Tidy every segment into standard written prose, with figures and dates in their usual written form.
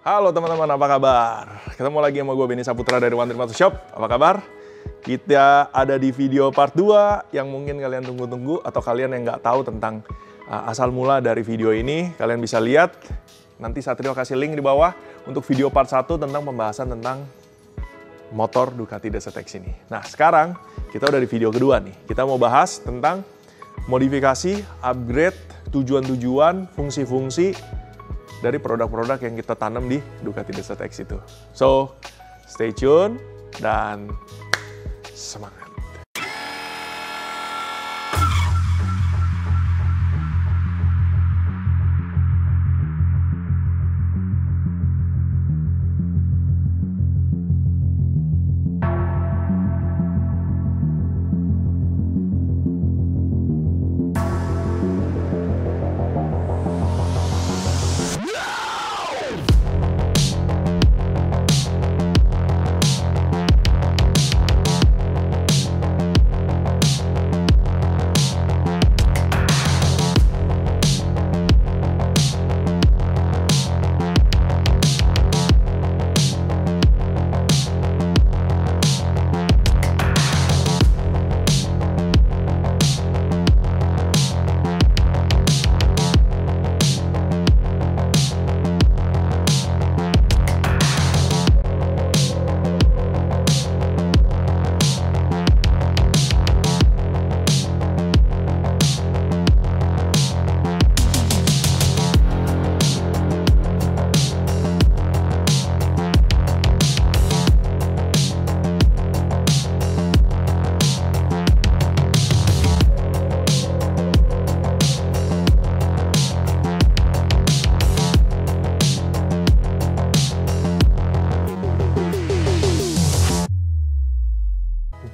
Halo teman-teman, apa kabar? Ketemu lagi sama gue Benny Saputra dari One Trip Motor Shop. Apa kabar? Kita ada di video part 2 yang mungkin kalian tunggu-tunggu, atau kalian yang nggak tahu tentang asal mula dari video ini, kalian bisa lihat. Nanti Satrio kasih link di bawah untuk video part 1 tentang pembahasan tentang motor Ducati Desert X ini. Nah, sekarang kita udah di video kedua nih. Kita mau bahas tentang modifikasi, upgrade, tujuan-tujuan, fungsi-fungsi dari produk-produk yang kita tanam di Ducati Desert X itu. So, stay tune dan semangat.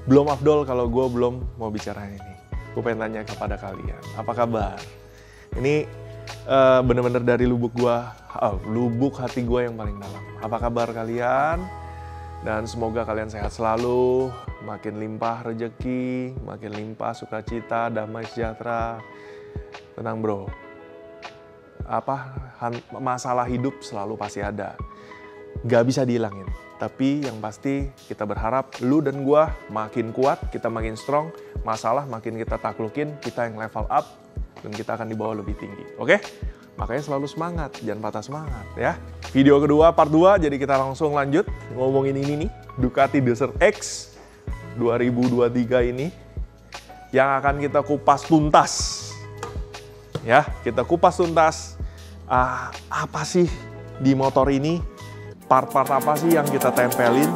Belum afdol kalau gue belum mau bicara ini. Gue pengen tanya kepada kalian, apa kabar? Ini bener-bener dari lubuk hati gue yang paling dalam. Apa kabar kalian? Dan semoga kalian sehat selalu, makin limpah rezeki, makin limpah sukacita, damai sejahtera. Tenang bro, masalah hidup selalu pasti ada. Gak bisa dihilangin. Tapi yang pasti kita berharap lu dan gua makin kuat, kita makin strong, masalah makin kita taklukin, kita yang level up, dan kita akan dibawa lebih tinggi. Oke? Makanya selalu semangat, jangan patah semangat ya. Video kedua part 2, jadi kita langsung lanjut ngomongin ini nih, Ducati Desert X 2023 ini yang akan kita kupas tuntas. Ya, kita kupas tuntas apa sih di motor ini? Part-part apa sih yang kita tempelin?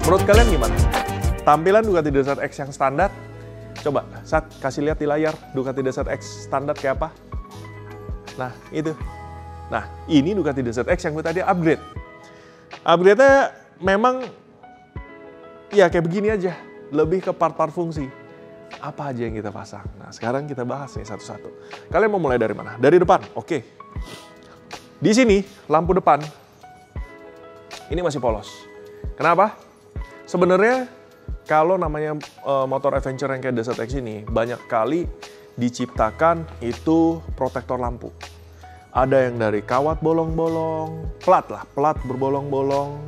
Menurut kalian gimana? Tampilan Ducati Desert X yang standar? Coba, Sat, kasih lihat di layar Ducati Desert X standar kayak apa? Nah, itu. Nah, ini Ducati Desert X yang gue tadi upgrade. Upgrade-nya memang ya kayak begini aja. Lebih ke part-part fungsi. Apa aja yang kita pasang. Nah, sekarang kita bahas nih satu-satu. Kalian mau mulai dari mana? Dari depan. Oke. Di sini, lampu depan. Ini masih polos. Kenapa? Sebenarnya, kalau namanya motor adventure yang kayak Desert X ini, banyak kali diciptakan itu protektor lampu. Ada yang dari kawat bolong-bolong, plat berbolong-bolong.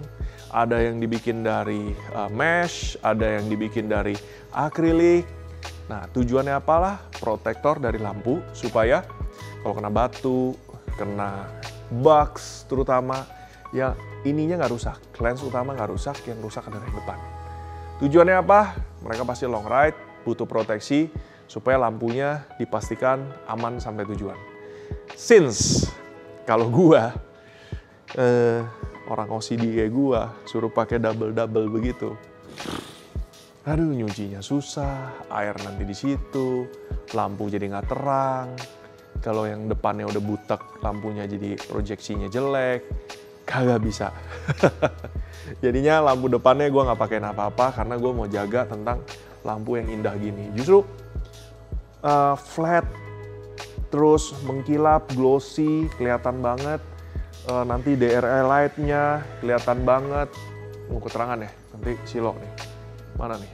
Ada yang dibikin dari mesh, ada yang dibikin dari akrilik. Nah, tujuannya apalah? Protektor dari lampu supaya kalau kena batu, kena bugs terutama, ya ininya nggak rusak. Lens utama nggak rusak, yang rusak adalah yang depan. Tujuannya apa? Mereka pasti long ride, butuh proteksi, supaya lampunya dipastikan aman sampai tujuan. Since kalau gua orang OCD kayak gua suruh pakai double begitu, aduh nyucinya susah, air nanti di situ, lampu jadi nggak terang. Kalau yang depannya udah butek, lampunya jadi proyeksinya jelek, kagak bisa. Jadinya lampu depannya gua nggak pakai apa-apa karena gua mau jaga tentang lampu yang indah gini. Justru flat terus mengkilap, glossy, kelihatan banget. Nanti DRL light-nya kelihatan banget. Mau keterangan ya, nanti silok nih. Mana nih?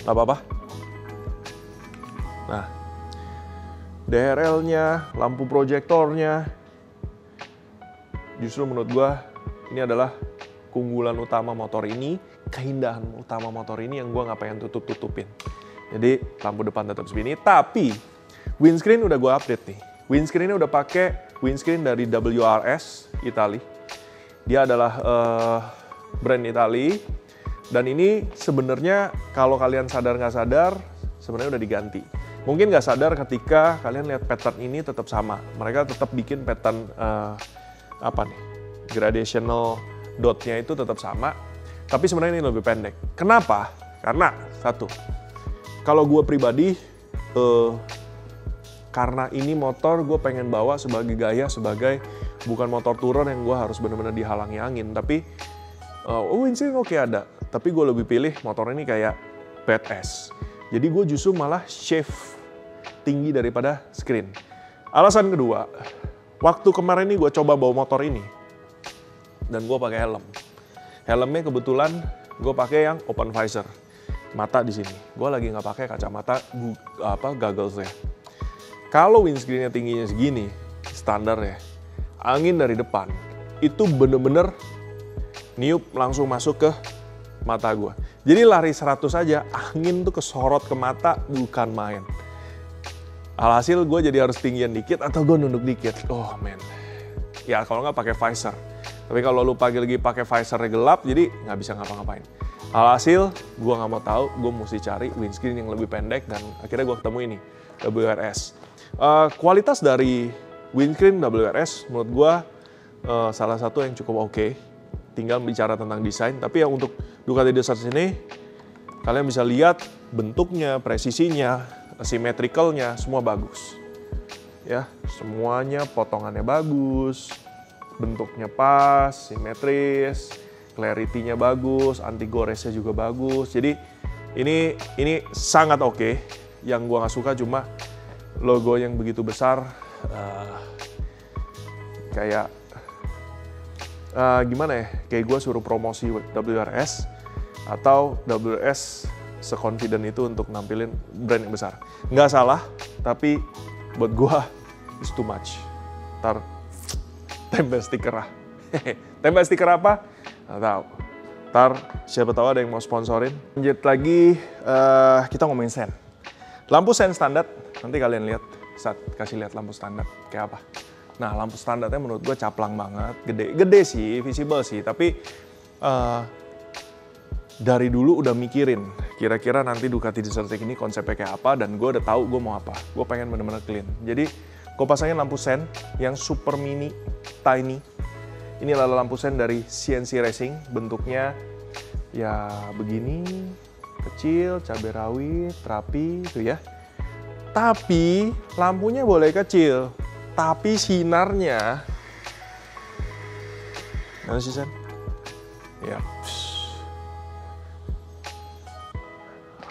Gak apa-apa. Nah, DRL-nya, lampu proyektornya, justru menurut gua ini adalah keunggulan utama motor ini, keindahan utama motor ini yang gua nggak pengen tutup-tutupin. Jadi lampu depan tetap segini, tapi windscreen udah gua update nih. Windscreen-nya udah pakai windscreen dari WRS Itali. Dia adalah brand Itali, dan ini sebenarnya kalau kalian sadar nggak sadar sebenarnya udah diganti. Mungkin nggak sadar ketika kalian lihat pattern ini tetap sama. Mereka tetap bikin pattern gradational dotnya itu tetap sama, tapi sebenarnya ini lebih pendek. Kenapa? Karena satu, kalau gue pribadi, karena ini motor gue pengen bawa sebagai gaya, sebagai bukan motor tourer yang gue harus benar-benar dihalangi angin, tapi windscreen oke ada, tapi gue lebih pilih motor ini kayak badass. Jadi gue justru malah shave tinggi daripada screen. Alasan kedua, waktu kemarin ini gue coba bawa motor ini, dan gue pakai helm. Helmnya kebetulan gue pakai yang open visor, mata di sini. Gue lagi nggak pakai kacamata goggles-nya. Kalau windscreen-nya tingginya segini, standar ya, angin dari depan itu bener-bener niup langsung masuk ke mata gue. Jadi lari 100 aja, angin tuh kesorot ke mata bukan main. Alhasil gue jadi harus tinggian dikit atau gue nunduk dikit. Oh man, ya kalau nggak pakai visor. Tapi kalau lu lagi pakai visornya gelap, jadi nggak bisa ngapa-ngapain. Alhasil gue nggak mau tahu, gue mesti cari windscreen yang lebih pendek, dan akhirnya gue ketemu ini, WRS. Kualitas dari windscreen WRS menurut gue salah satu yang cukup oke. Tinggal bicara tentang desain, tapi yang untuk Ducati Desert ini kalian bisa lihat bentuknya, presisinya, symmetricalnya semua bagus. Ya, semuanya potongannya bagus, bentuknya pas, simetris, clarity-nya bagus, anti goresnya juga bagus. Jadi ini sangat oke. Yang gua nggak suka cuma logo yang begitu besar, kayak gimana ya, kayak gue suruh promosi WRS atau WRS seconfident itu untuk nampilin brand yang besar. Nggak salah, tapi buat gue it's too much. Ntar tempel stiker lah. Tempel stiker apa? Nggak tahu. Ntar siapa tahu ada yang mau sponsorin. Lanjut lagi, kita ngomongin sen. Lampu sen standar, nanti kalian lihat saat kasih lihat lampu standar kayak apa. Nah, lampu standarnya menurut gue caplang banget, gede sih, visible sih, tapi dari dulu udah mikirin kira-kira nanti Ducati Desert ini konsepnya kayak apa, dan gue udah tahu gue mau apa. Gue pengen bener-bener clean. Jadi gue pasangin lampu sen yang super mini, tiny. Ini adalah lampu sen dari CNC Racing, bentuknya ya begini, kecil, cabai rawit, rapi, gitu ya. Tapi lampunya boleh kecil, tapi sinarnya, mana sih Sen? Ya,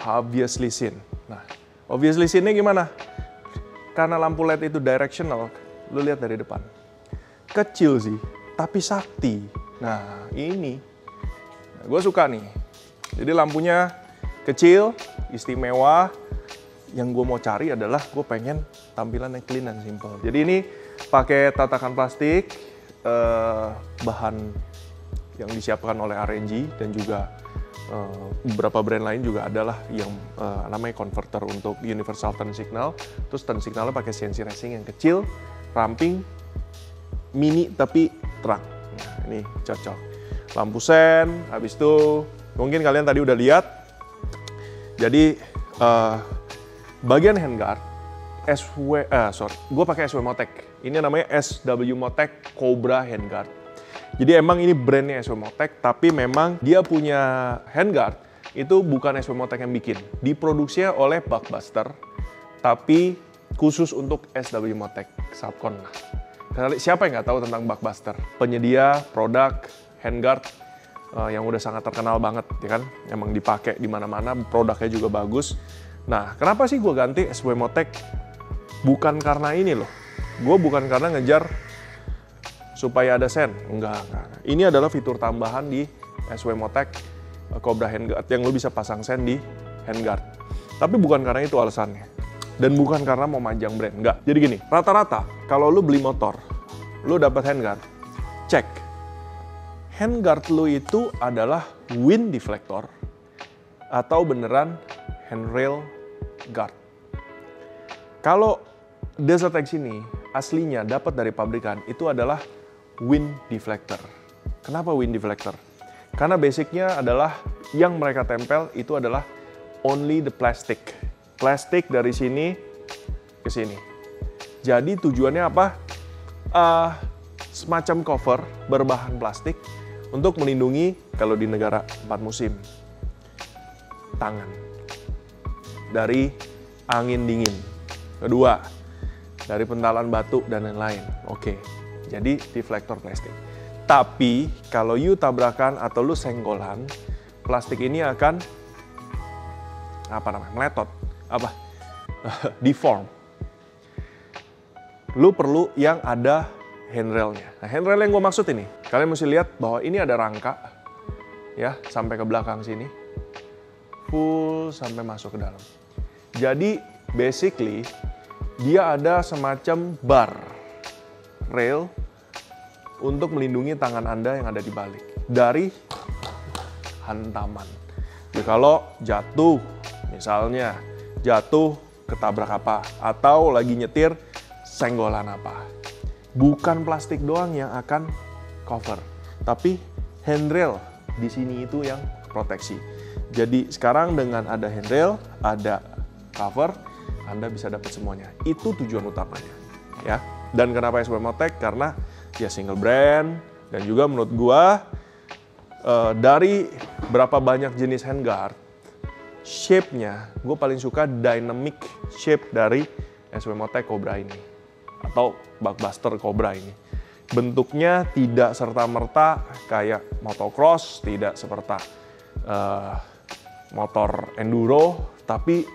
obviously sin. Nah, obviously sinnya gimana? Karena lampu LED itu directional, lu lihat dari depan. Kecil sih, tapi sakti. Nah, ini, gue suka nih. Jadi lampunya kecil, istimewa. Yang gue mau cari adalah gue pengen tampilan yang clean dan simple. Jadi ini pakai tatakan plastik, bahan yang disiapkan oleh RNG, dan juga beberapa brand lain juga adalah yang namanya converter untuk universal turn signal. Terus turn signalnya pakai CNC Racing yang kecil, ramping, mini tapi terang. Nah, ini cocok. Lampu sen, habis itu mungkin kalian tadi udah lihat. Jadi bagian handguard, gue pakai SW Motec. Ini namanya SW Motec Cobra handguard. Jadi emang ini brandnya SW Motec, tapi memang dia punya handguard itu bukan SW Motec yang bikin. Diproduksinya oleh Buckbuster, tapi khusus untuk SW Motec Subcon. Siapa yang nggak tahu tentang Buckbuster? Penyedia produk handguard yang udah sangat terkenal banget, ya kan? Emang dipakai di mana-mana, produknya juga bagus. Nah, kenapa sih gue ganti SW Motec Bukan karena ini loh. Gue bukan karena ngejar supaya ada sen. Enggak. Ini adalah fitur tambahan di SW-Motec Cobra Handguard yang lo bisa pasang sen di handguard. Tapi bukan karena itu alasannya. Dan bukan karena mau manjang brand. Enggak. Jadi gini, rata-rata kalau lo beli motor, lo dapat handguard, cek. Handguard lo itu adalah wind deflector atau beneran handrail guard. Kalau Desert X ini aslinya dapat dari pabrikan itu adalah wind deflector. Kenapa wind deflector? Karena basicnya adalah yang mereka tempel itu adalah only the plastic. Plastik dari sini ke sini. Jadi tujuannya apa? Semacam cover berbahan plastik untuk melindungi kalau di negara 4 musim tangan dari angin dingin. Kedua, dari pentalan batu dan lain-lain. Oke, jadi deflektor plastik. Tapi kalau you tabrakan atau lu senggolan, plastik ini akan meletot, deform. Lu perlu yang ada handrailnya. Nah, handrail yang gue maksud ini, kalian mesti lihat bahwa ini ada rangka, ya, sampai ke belakang sini, full sampai masuk ke dalam. Jadi basically dia ada semacam bar rail untuk melindungi tangan Anda yang ada di balik dari hantaman. Jadi kalau jatuh, misalnya jatuh ketabrak apa atau lagi nyetir senggolan apa, bukan plastik doang yang akan cover, tapi handrail di sini itu yang proteksi. Jadi sekarang dengan ada handrail, ada cover, Anda bisa dapat semuanya. Itu tujuan utamanya, ya. Dan kenapa SW-Motec? Karena ya single brand dan juga menurut gua dari berapa banyak jenis handguard, shape-nya gue paling suka dynamic shape dari SW-Motec Cobra ini atau Buckbuster Cobra ini. Bentuknya tidak serta-merta kayak motocross, tidak seperti motor enduro, tapi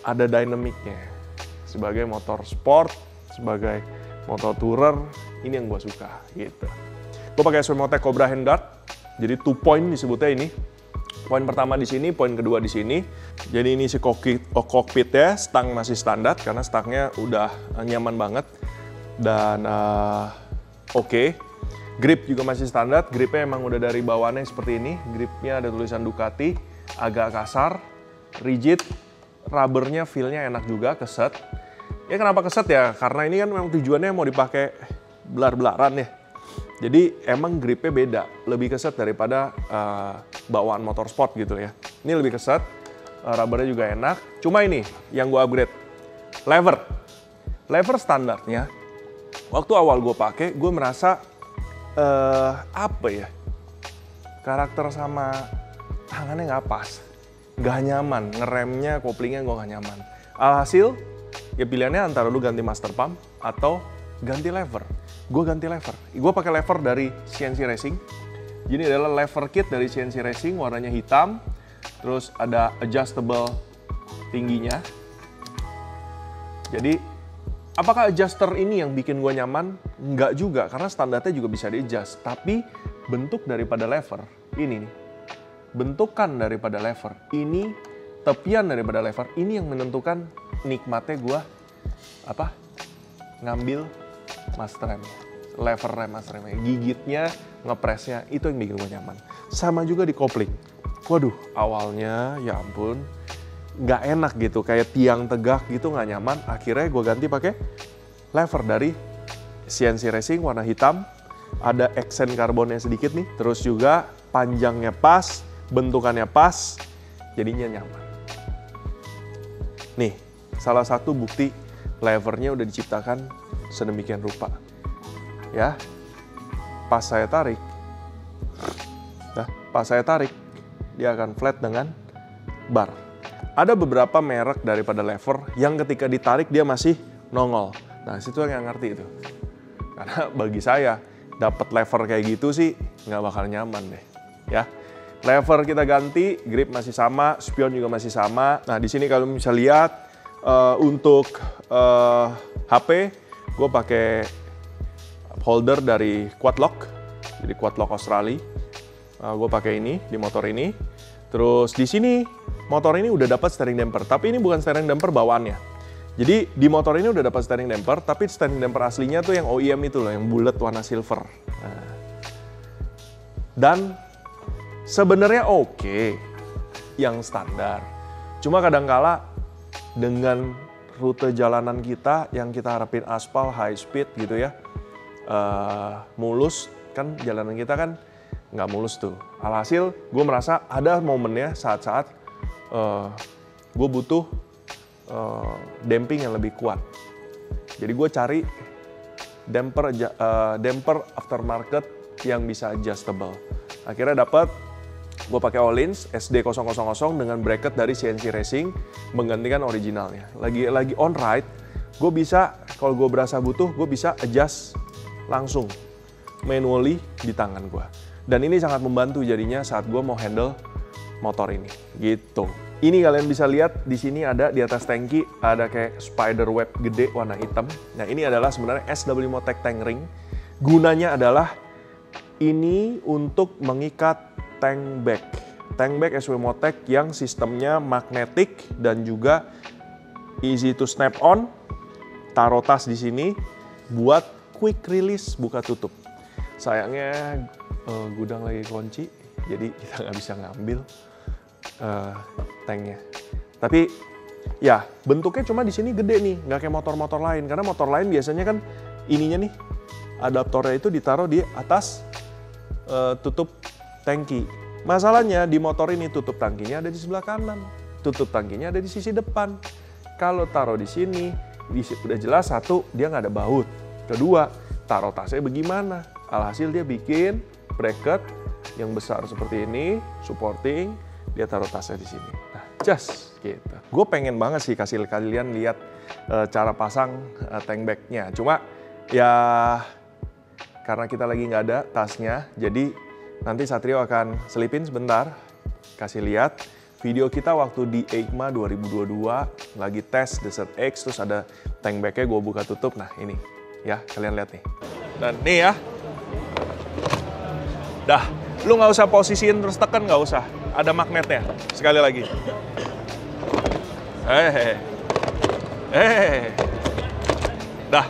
ada dynamicnya. Sebagai motor sport, sebagai motor tourer, ini yang gue suka gitu. Gue pakai SW-Motec Cobra Handguard, jadi 2 point disebutnya ini. Poin pertama di sini, poin kedua di sini. Jadi ini si cockpitnya, stang masih standar karena stangnya udah nyaman banget dan oke. Grip juga masih standar, gripnya emang udah dari bawaannya seperti ini. Gripnya ada tulisan Ducati, agak kasar, rigid. Rubbernya feel-nya enak juga, keset. Ya kenapa keset ya? Karena ini kan memang tujuannya mau dipakai belar-belaran ya. Jadi emang gripnya beda, lebih keset daripada bawaan motorsport gitu ya. Ini lebih keset, rubbernya juga enak. Cuma ini yang gue upgrade, lever. Lever standarnya, waktu awal gue pakai, gue merasa karakter sama tangannya nggak pas. Gak nyaman, ngeremnya, koplingnya gue gak nyaman. Alhasil, ya pilihannya antara lu ganti master pump atau ganti lever. Gue ganti lever. Gue pakai lever dari CNC Racing. Ini adalah lever kit dari CNC Racing, warnanya hitam. Terus ada adjustable tingginya. Jadi, apakah adjuster ini yang bikin gue nyaman? Enggak juga, karena standarnya juga bisa di-adjust. Tapi bentuk daripada lever, ini nih. Bentukan daripada lever ini, tepian daripada lever ini yang menentukan nikmatnya gue ngambil master remnya, lever rem master remnya, gigitnya, ngepresnya, itu yang bikin gue nyaman. Sama juga di kopling. Waduh, awalnya ya ampun, nggak enak gitu, kayak tiang tegak gitu nggak nyaman. Akhirnya gue ganti pakai lever dari CNC Racing warna hitam, ada aksen karbonnya sedikit nih, terus juga panjangnya pas, bentukannya pas, jadinya nyaman. Nih, salah satu bukti levernya udah diciptakan sedemikian rupa. Ya, pas saya tarik, dia akan flat dengan bar. Ada beberapa merek daripada lever yang ketika ditarik dia masih nongol. Nah, situ yang ngerti itu. Karena bagi saya, dapat lever kayak gitu sih nggak bakal nyaman deh. Ya. Lever kita ganti, grip masih sama, spion juga masih sama. Nah, di sini kalau bisa lihat Untuk HP, gue pakai holder dari Quadlock, jadi Quadlock Australia. Gue pakai ini di motor ini. Terus di sini motor ini udah dapat steering damper, tapi ini bukan steering damper bawaannya. Jadi di motor ini udah dapat steering damper, tapi steering damper aslinya tuh yang OEM itu loh, yang bulat warna silver. Nah. Dan sebenarnya oke, yang standar. Cuma kadangkala dengan rute jalanan kita yang kita harapin aspal, high speed gitu ya, mulus, kan jalanan kita kan nggak mulus tuh. Alhasil gue merasa ada momennya saat-saat gue butuh damping yang lebih kuat. Jadi gue cari damper aftermarket yang bisa adjustable. Akhirnya dapat. Gue pakai Öhlins SD000 dengan bracket dari CNC Racing menggantikan originalnya. Lagi on ride, gue bisa kalau gue berasa butuh, gue bisa adjust langsung manually di tangan gue. Dan ini sangat membantu jadinya saat gue mau handle motor ini, gitu. Ini kalian bisa lihat di sini ada di atas tangki ada kayak spider web gede warna hitam. Nah ini adalah sebenarnya SW Motec Tank Ring. Gunanya adalah ini untuk mengikat tank bag SW Motec yang sistemnya magnetik dan juga easy to snap on. Taruh tas di sini buat quick release buka tutup. Sayangnya gudang lagi kunci, jadi kita nggak bisa ngambil tanknya. Tapi ya bentuknya cuma di sini gede nih, nggak kayak motor-motor lain. Karena motor lain biasanya kan ininya nih adaptornya itu ditaruh di atas tutup tangki. Masalahnya di motor ini tutup tangkinya ada di sebelah kanan, tutup tangkinya ada di sisi depan. Kalau taruh di sini, udah jelas satu dia nggak ada baut. Kedua, taruh tasnya bagaimana? Alhasil dia bikin bracket yang besar seperti ini, supporting, dia taruh tasnya di sini. Nah, just gitu. Gue pengen banget sih kasih kalian lihat cara pasang tank bagnya. Cuma ya karena kita lagi nggak ada tasnya, jadi nanti Satrio akan selipin sebentar, kasih lihat video kita waktu di EICMA 2022, lagi tes Desert X, terus ada tank bagnya gue buka tutup, nah ini, ya kalian lihat nih. Dan nih ya, dah, lu nggak usah posisiin terus tekan, nggak usah, ada magnetnya, sekali lagi. Dah.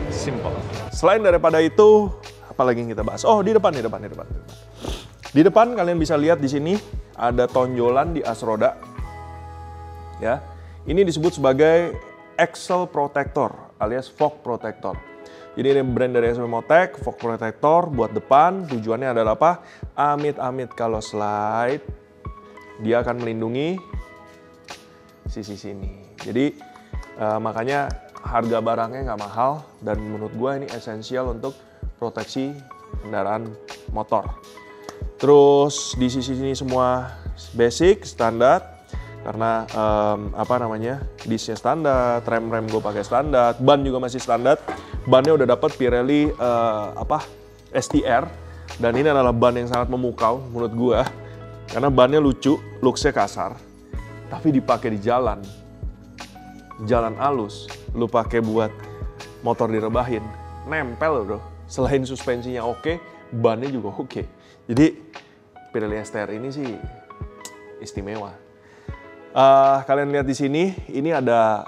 Simple. Selain daripada itu, apalagi yang kita bahas? Oh, di depan. Di depan kalian bisa lihat di sini ada tonjolan di as roda. Ya. Ini disebut sebagai axle protector alias fork protector. Jadi ini brand dari SW Motec, fork protector buat depan. Tujuannya adalah apa? Amit-amit kalau slide, dia akan melindungi sisi sini. Jadi makanya harga barangnya nggak mahal dan menurut gue ini esensial untuk proteksi kendaraan motor. Terus di sisi sini semua basic, standar karena disnya standar, rem gue pakai standar, ban juga masih standar. Bannya udah dapat Pirelli STR dan ini adalah ban yang sangat memukau menurut gue karena bannya lucu, looksnya kasar, tapi dipakai di jalan halus, lu pakai buat motor direbahin, nempel bro. Selain suspensinya oke, bannya juga oke. Jadi Pirelli STR ini sih istimewa. Kalian lihat di sini, ini ada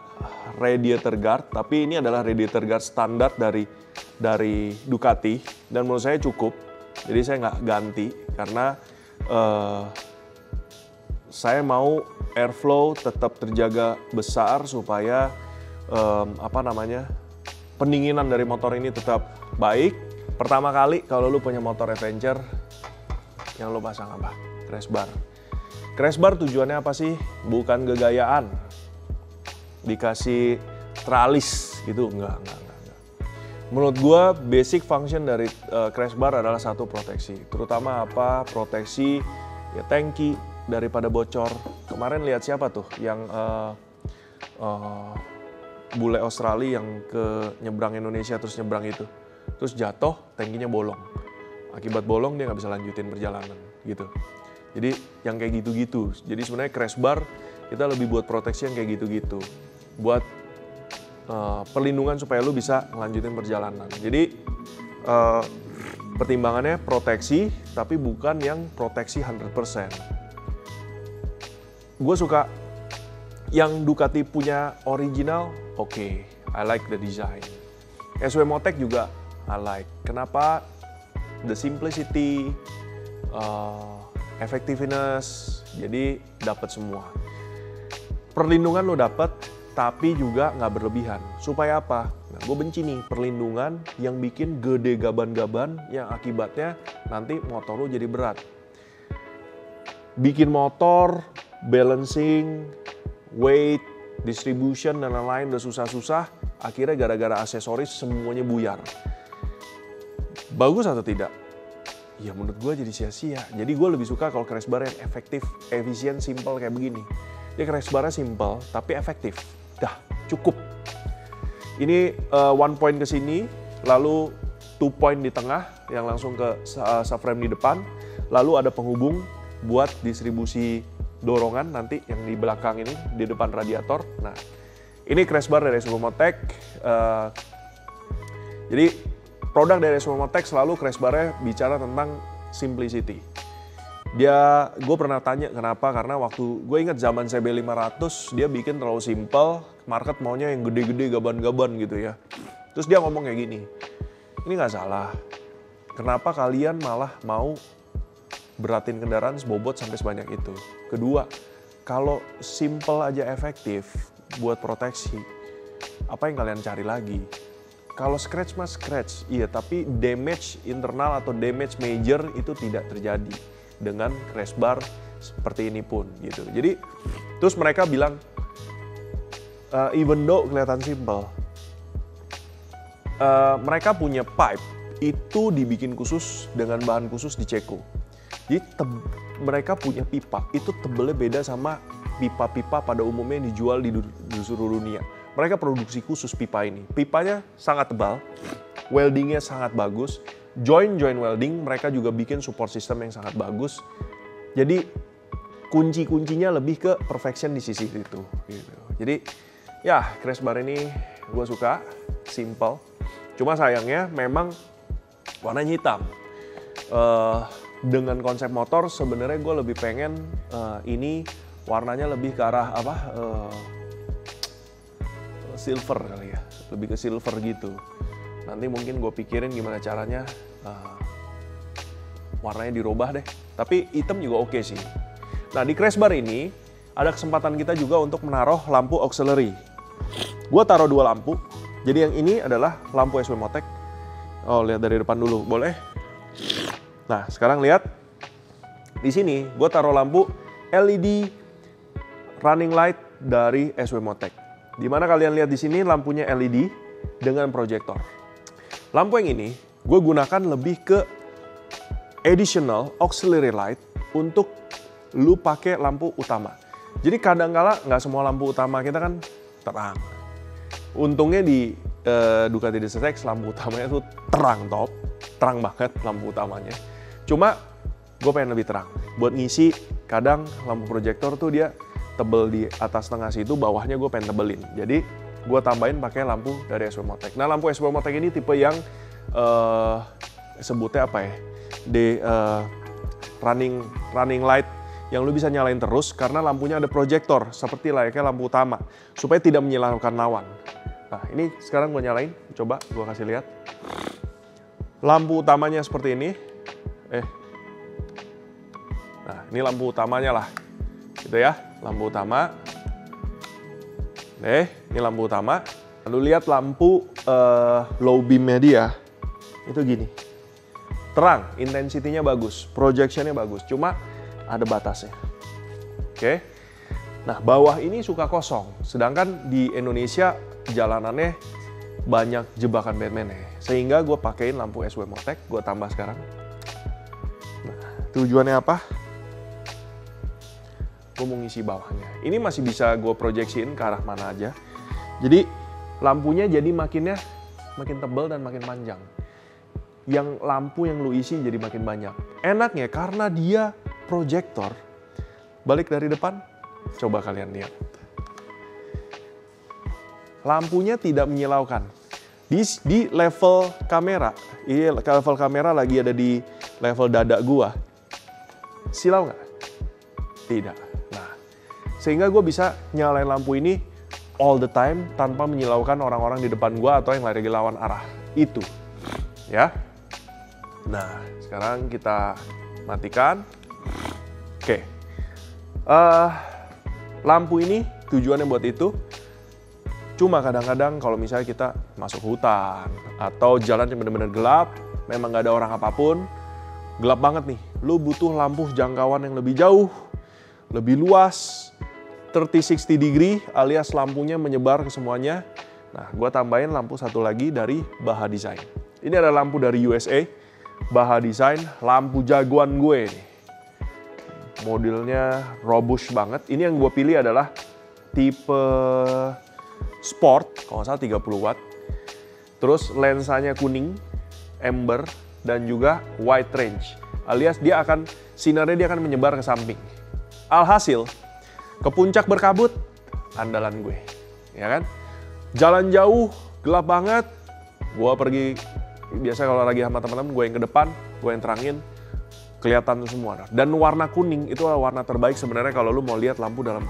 radiator guard, tapi ini adalah radiator guard standar dari Ducati dan menurut saya cukup. Jadi saya nggak ganti karena saya mau airflow tetap terjaga besar supaya pendinginan dari motor ini tetap baik. Pertama kali kalau lu punya motor adventure, yang lu pasang apa? Crash bar. Crash bar tujuannya apa sih? Bukan gegayaan. Dikasih tralis gitu, enggak. Menurut gua basic function dari crash bar adalah satu, proteksi. Terutama apa? Proteksi ya tangki daripada bocor. Kemarin lihat siapa tuh yang bule Australia yang ke nyebrang Indonesia terus nyebrang itu. Terus jatuh, tangkinya bolong. Akibat bolong dia nggak bisa lanjutin perjalanan gitu. Jadi yang kayak gitu-gitu. Jadi sebenarnya crash bar kita lebih buat proteksi yang kayak gitu-gitu. Buat perlindungan supaya lu bisa ngelanjutin perjalanan. Jadi pertimbangannya proteksi, tapi bukan yang proteksi 100%. Gue suka yang Ducati punya original, oke. I like the design. SW Motec juga I like. Kenapa? The simplicity, effectiveness, jadi dapat semua. Perlindungan lo dapat, tapi juga nggak berlebihan. Supaya apa? Nah, gue benci nih perlindungan yang bikin gede gaban-gaban yang akibatnya nanti motor lo jadi berat. Bikin motor, balancing, weight, distribution, dan lain-lain udah susah-susah. Akhirnya gara-gara aksesoris semuanya buyar. Bagus atau tidak? Ya menurut gue jadi sia-sia. Jadi gue lebih suka kalau crash bar yang efektif, efisien, simple kayak begini. Dia crash barnya simple tapi efektif. Dah, cukup. Ini 1 point ke sini, lalu 2 point di tengah yang langsung ke subframe di depan, lalu ada penghubung buat distribusi dorongan nanti yang di belakang ini di depan radiator. Nah, ini crash bar dari SW Motec. Jadi produk dari SW Motec selalu crash barnya bicara tentang simplicity. Gue pernah tanya kenapa, karena waktu gue ingat zaman CB500 dia bikin terlalu simple, market maunya yang gede-gede gaban-gaban gitu ya. Terus dia ngomong kayak gini, ini nggak salah, kenapa kalian malah mau beratin kendaraan sebobot sampai sebanyak itu. Kedua, kalau simple aja efektif buat proteksi, apa yang kalian cari lagi? Kalau scratch mah scratch, iya, tapi damage internal atau damage major itu tidak terjadi dengan crash bar seperti ini pun gitu. Jadi terus mereka bilang even though kelihatan simple, mereka punya pipe itu dibikin khusus dengan bahan khusus di Ceko. Jadi mereka punya pipa itu tebelnya beda sama pipa-pipa pada umumnya yang dijual di seluruh dunia. Mereka produksi khusus pipa ini. Pipanya sangat tebal, weldingnya sangat bagus. Joint welding, mereka juga bikin support system yang sangat bagus. Jadi kunci-kuncinya lebih ke perfection di sisi itu. Gitu. Jadi ya crash bar ini gue suka, simple. Cuma sayangnya memang warnanya hitam. Dengan konsep motor sebenarnya gue lebih pengen ini warnanya lebih ke arah apa? Silver kali ya, lebih ke silver gitu. Nanti mungkin gue pikirin gimana caranya warnanya dirubah deh. Tapi hitam juga oke sih. Nah di crash bar ini ada kesempatan kita juga untuk menaruh lampu auxiliary. Gue taruh 2 lampu. Jadi yang ini adalah lampu SW Motec. Oh lihat dari depan dulu, boleh? Nah sekarang lihat di sini gue taruh lampu LED running light dari SW Motec. Dimana kalian lihat di sini lampunya LED dengan proyektor. Lampu yang ini gue gunakan lebih ke additional auxiliary light untuk lu pakai lampu utama. Jadi kadang-kala nggak semua lampu utama kita kan terang. Untungnya di Ducati Desert X lampu utamanya tuh terang banget lampu utamanya. Cuma gue pengen lebih terang. Buat ngisi kadang lampu proyektor tuh dia tebel di atas tengah situ, bawahnya gue pengen tebelin. Jadi gue tambahin pakai lampu dari SW Motec. Nah lampu SW Motec ini tipe yang sebutnya apa ya? Running light yang lu bisa nyalain terus karena lampunya ada proyektor seperti layaknya lampu utama supaya tidak menyilaukan lawan. Nah ini sekarang gue nyalain, coba gue kasih lihat. Lampu utamanya seperti ini. Nah ini lampu utamanya lah, gitu ya, lampu utama. Ini lampu utama. Lalu lihat lampu low beam-nya dia, itu gini. Terang, intensitinya bagus, projectionnya bagus, cuma ada batasnya. Oke. Nah, bawah ini suka kosong, sedangkan di Indonesia jalanannya banyak jebakan Batman-nya. Sehingga gue pakein lampu SW Motec, gue tambah sekarang. Nah, tujuannya apa? Gue mau ngisi bawahnya. Ini masih bisa gue proyeksiin ke arah mana aja. Jadi lampunya jadi makin tebal dan makin panjang. Yang lampu yang lu isi jadi makin banyak. Enaknya karena dia proyektor, balik dari depan, coba kalian lihat. Lampunya tidak menyilaukan. Di level kamera, ini level kamera lagi ada di level dada gua. Silau nggak? Tidak. Nah, sehingga gue bisa nyalain lampu ini all the time tanpa menyilaukan orang-orang di depan gua atau yang lagi lawan arah. Itu, ya. Nah, sekarang kita matikan. Oke. Lampu ini tujuannya buat itu. Cuma kadang-kadang kalau misalnya kita masuk hutan atau jalan yang benar-benar gelap, memang nggak ada orang apapun, gelap banget nih. Lu butuh lampu jangkauan yang lebih jauh, lebih luas, 30-60 degree alias lampunya menyebar ke semuanya. Nah, gue tambahin lampu satu lagi dari Baha Design. Ini ada lampu dari USA, Baha Design, lampu jagoan gue nih. Modelnya robust banget. Ini yang gue pilih adalah tipe Sport, kalau nggak salah 30 watt. Terus lensanya kuning, amber, dan juga wide range. Alias sinarnya dia akan menyebar ke samping. Alhasil, ke puncak berkabut, andalan gue. Ya kan? Jalan jauh, gelap banget. Gue pergi, biasa kalau lagi sama teman-teman, gue yang ke depan, gue yang terangin. Kelihatan tuh semua. Dan warna kuning itu adalah warna terbaik sebenarnya kalau lu mau lihat lampu dalam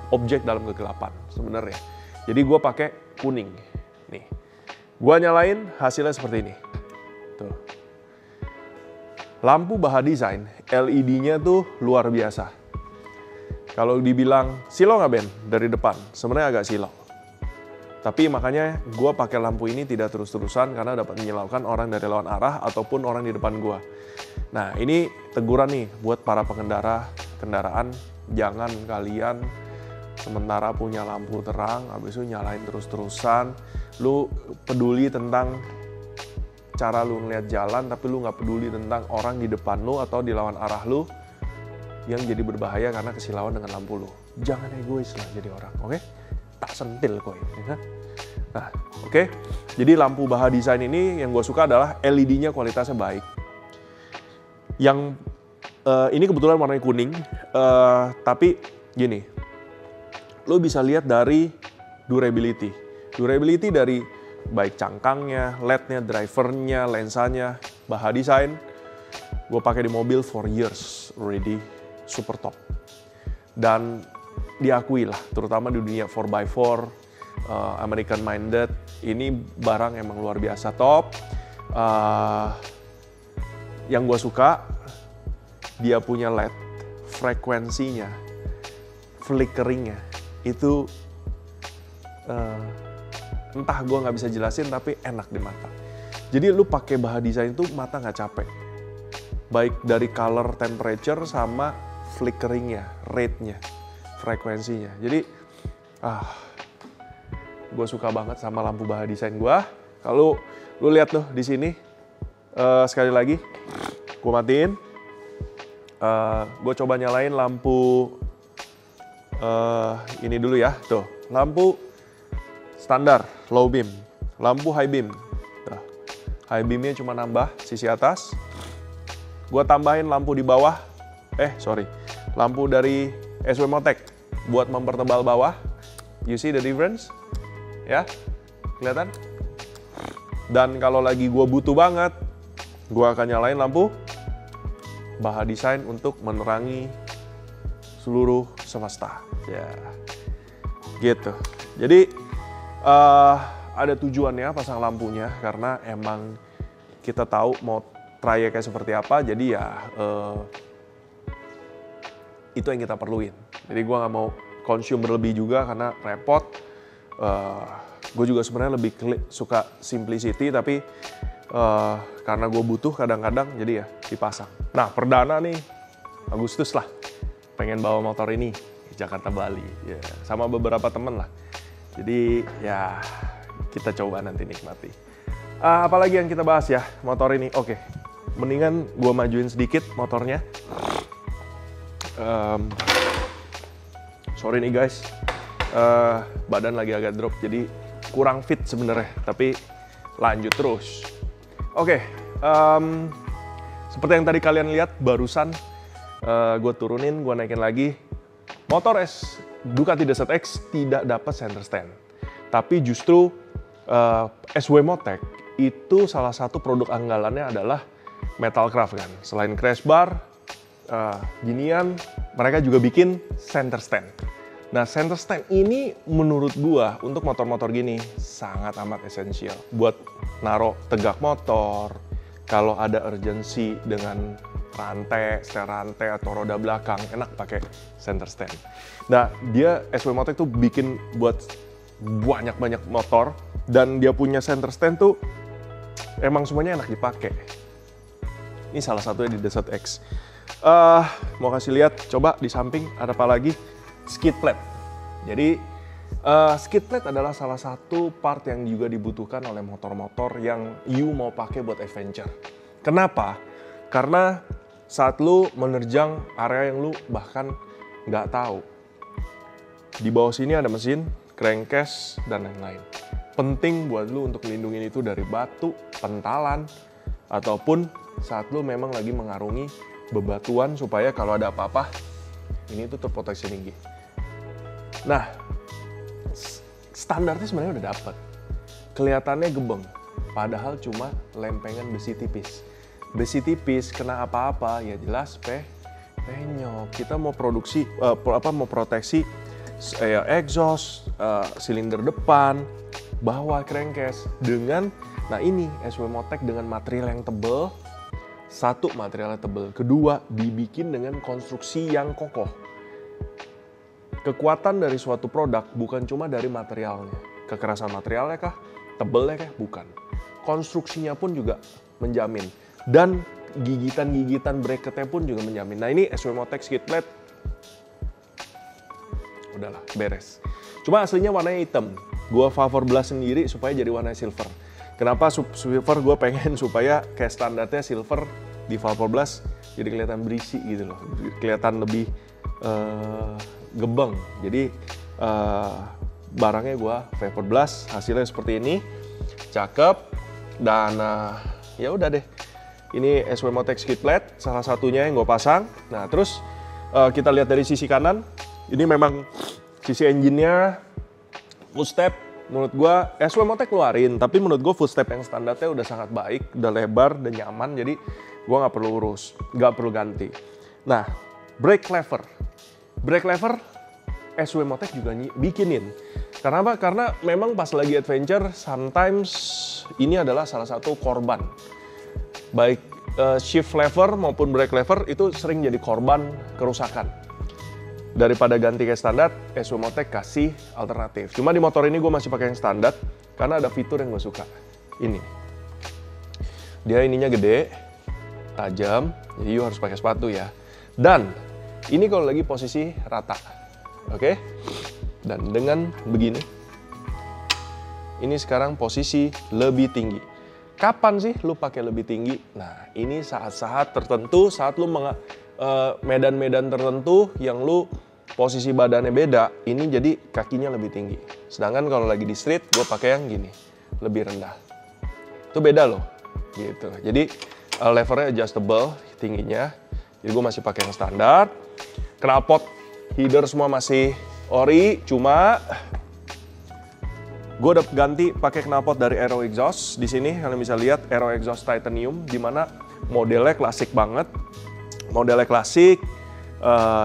objek dalam kegelapan sebenarnya. Jadi gue pakai kuning. Nih. Gue nyalain, hasilnya seperti ini. Tuh. Lampu Baha Design, LED-nya tuh luar biasa. Kalau dibilang silau nggak Ben dari depan? Sebenarnya agak silau. Tapi makanya gue pakai lampu ini tidak terus-terusan karena dapat menyilaukan orang dari lawan arah ataupun orang di depan gue. Nah, ini teguran nih buat para pengendara kendaraan, jangan kalian sementara punya lampu terang, habis itu nyalain terus-terusan, lu peduli tentang cara lu ngeliat jalan, tapi lu nggak peduli tentang orang di depan lu atau di lawan arah lu yang jadi berbahaya karena kesilauan dengan lampu lu. Jangan egois lah jadi orang, oke? Tak sentil kok ini. Nah, oke. Jadi lampu Baha Design ini yang gue suka adalah LED-nya kualitasnya baik. Yang ini kebetulan warnanya kuning, tapi gini. Lo bisa lihat dari durability. Durability dari baik cangkangnya, LED-nya, drivernya, lensanya, Baha Design. Gue pakai di mobil for years already, super top. Dan diakui lah, terutama di dunia 4x4, American minded, ini barang emang luar biasa top. Yang gue suka, dia punya LED, frekuensinya, flickeringnya, itu entah gue nggak bisa jelasin tapi enak di mata. Jadi lu pakai Baha Design itu mata nggak capek. Baik dari color temperature sama flickeringnya, rate-nya, frekuensinya. Jadi gue suka banget sama lampu Baha Design gue. Kalau lu lihat tuh di sini, sekali lagi gue matiin. Gue coba nyalain lampu ini dulu ya, tuh lampu standar low beam, lampu high beam. Tuh, high beamnya cuma nambah sisi atas. Gue tambahin lampu di bawah, lampu dari SW Motec buat mempertebal bawah. You see the difference? Ya, kelihatan? Dan kalau lagi gue butuh banget, gue akan nyalain lampu Baha Design untuk menerangi seluruh semesta. Ya, gitu. Jadi ada tujuannya pasang lampunya karena emang kita tahu mau trayeknya seperti apa. Jadi ya itu yang kita perluin. Jadi gue nggak mau consume berlebih juga karena repot. Gue juga sebenarnya lebih suka simplicity tapi karena gue butuh kadang-kadang jadi ya dipasang. Nah perdana nih Agustus lah pengen bawa motor ini ke Jakarta Bali ya, sama beberapa temen lah. Jadi ya kita coba nanti nikmati. Apalagi yang kita bahas ya motor ini. Oke, mendingan gue majuin sedikit motornya. Sorry nih guys, badan lagi agak drop jadi kurang fit sebenarnya, tapi lanjut terus. Oke, seperti yang tadi kalian lihat barusan gue turunin, gue naikin lagi. Motor Ducati Desert X tidak dapat center stand. Tapi justru SW Motec itu salah satu produk anggalannya adalah Metalcraft kan. Selain crash bar, ginian, mereka juga bikin center stand. Nah, center stand ini menurut gua untuk motor-motor gini sangat amat esensial buat naruh tegak motor. Kalau ada urgency dengan setel rantai atau roda belakang, enak pakai center stand. Nah, dia SW Motec tuh bikin buat banyak motor dan dia punya center stand tuh emang semuanya enak dipakai. Ini salah satunya di Desert X. Mau kasih lihat, coba di samping ada apa lagi? Skid plate. Jadi skid plate adalah salah satu part yang juga dibutuhkan oleh motor-motor yang you mau pakai buat adventure. Kenapa? Karena saat lu menerjang area yang lu bahkan nggak tahu. Di bawah sini ada mesin, crankcase, dan lain-lain. Penting buat lu untuk melindungi itu dari batu, pentalan, ataupun saat lu memang lagi mengarungi bebatuan supaya kalau ada apa-apa, ini tuh terproteksi tinggi. Nah, standarnya sebenarnya udah dapet. Kelihatannya gebeng, padahal cuma lempengan besi tipis. Besi tipis kena apa-apa, ya jelas penyok. Kita mau produksi, mau proteksi exhaust, silinder depan, bawah crankcase dengan, nah ini SW Motec dengan material yang tebal. Satu, materialnya tebal. Kedua, dibikin dengan konstruksi yang kokoh. Kekuatan dari suatu produk bukan cuma dari materialnya. Kekerasan materialnya kah? Tebelnya kah? Bukan. Konstruksinya pun juga menjamin. Dan gigitan-gigitan bracketnya pun juga menjamin. Nah ini SW Motec skid plate. Udahlah, beres. Cuma aslinya warnanya hitam. Gua favor belah sendiri supaya jadi warna silver. Kenapa silver? Gue pengen supaya kayak standarnya silver di Valve Blast jadi kelihatan berisi gitu loh, kelihatan lebih gebeng. Jadi barangnya gue Vapor Blast, hasilnya seperti ini, cakep. Dan ya udah deh, ini SW Motec skid plate salah satunya yang gue pasang. Nah terus kita lihat dari sisi kanan, ini memang sisi engine-nya full step. Menurut gue, SW Motec keluarin, tapi menurut gue full step yang standarnya udah sangat baik, udah lebar, udah nyaman, jadi gue nggak perlu urus, nggak perlu ganti. Nah, brake lever SW Motec juga bikinin. Karena apa? Karena memang pas lagi adventure, sometimes ini adalah salah satu korban. Baik shift lever maupun brake lever itu sering jadi korban kerusakan. Daripada ganti kayak standar, SW Motec kasih alternatif. Cuma di motor ini gue masih pakai yang standar karena ada fitur yang gue suka. Ini, dia ininya gede, tajam, jadi you harus pakai sepatu ya. Dan ini kalau lagi posisi rata, oke? Dan dengan begini, ini sekarang posisi lebih tinggi. Kapan sih lu pakai lebih tinggi? Nah, ini saat-saat tertentu, saat lu medan-medan tertentu yang lu posisi badannya beda, ini jadi kakinya lebih tinggi. Sedangkan kalau lagi di street, gue pakai yang gini, lebih rendah. Itu beda loh, gitu. Jadi levernya adjustable tingginya. Jadi gue masih pakai yang standar. Knalpot, header semua masih ori, cuma gue udah ganti pakai knalpot dari Aero Exhaust. Di sini kalian bisa lihat Aero Exhaust Titanium, di mana modelnya klasik banget. Modelnya klasik,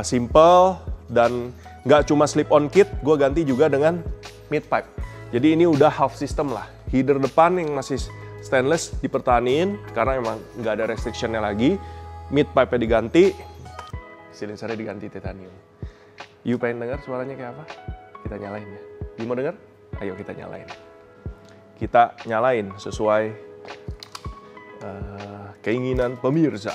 simple, dan nggak cuma slip-on kit, gue ganti juga dengan mid pipe. Jadi ini udah half system lah. Header depan yang masih stainless dipertahanin, karena emang nggak ada restrictionnya lagi. Mid pipe-nya diganti, silencernya diganti titanium. You pengen dengar suaranya kayak apa? Kita nyalain ya. You mau dengar? Ayo kita nyalain. Kita nyalain sesuai keinginan pemirsa.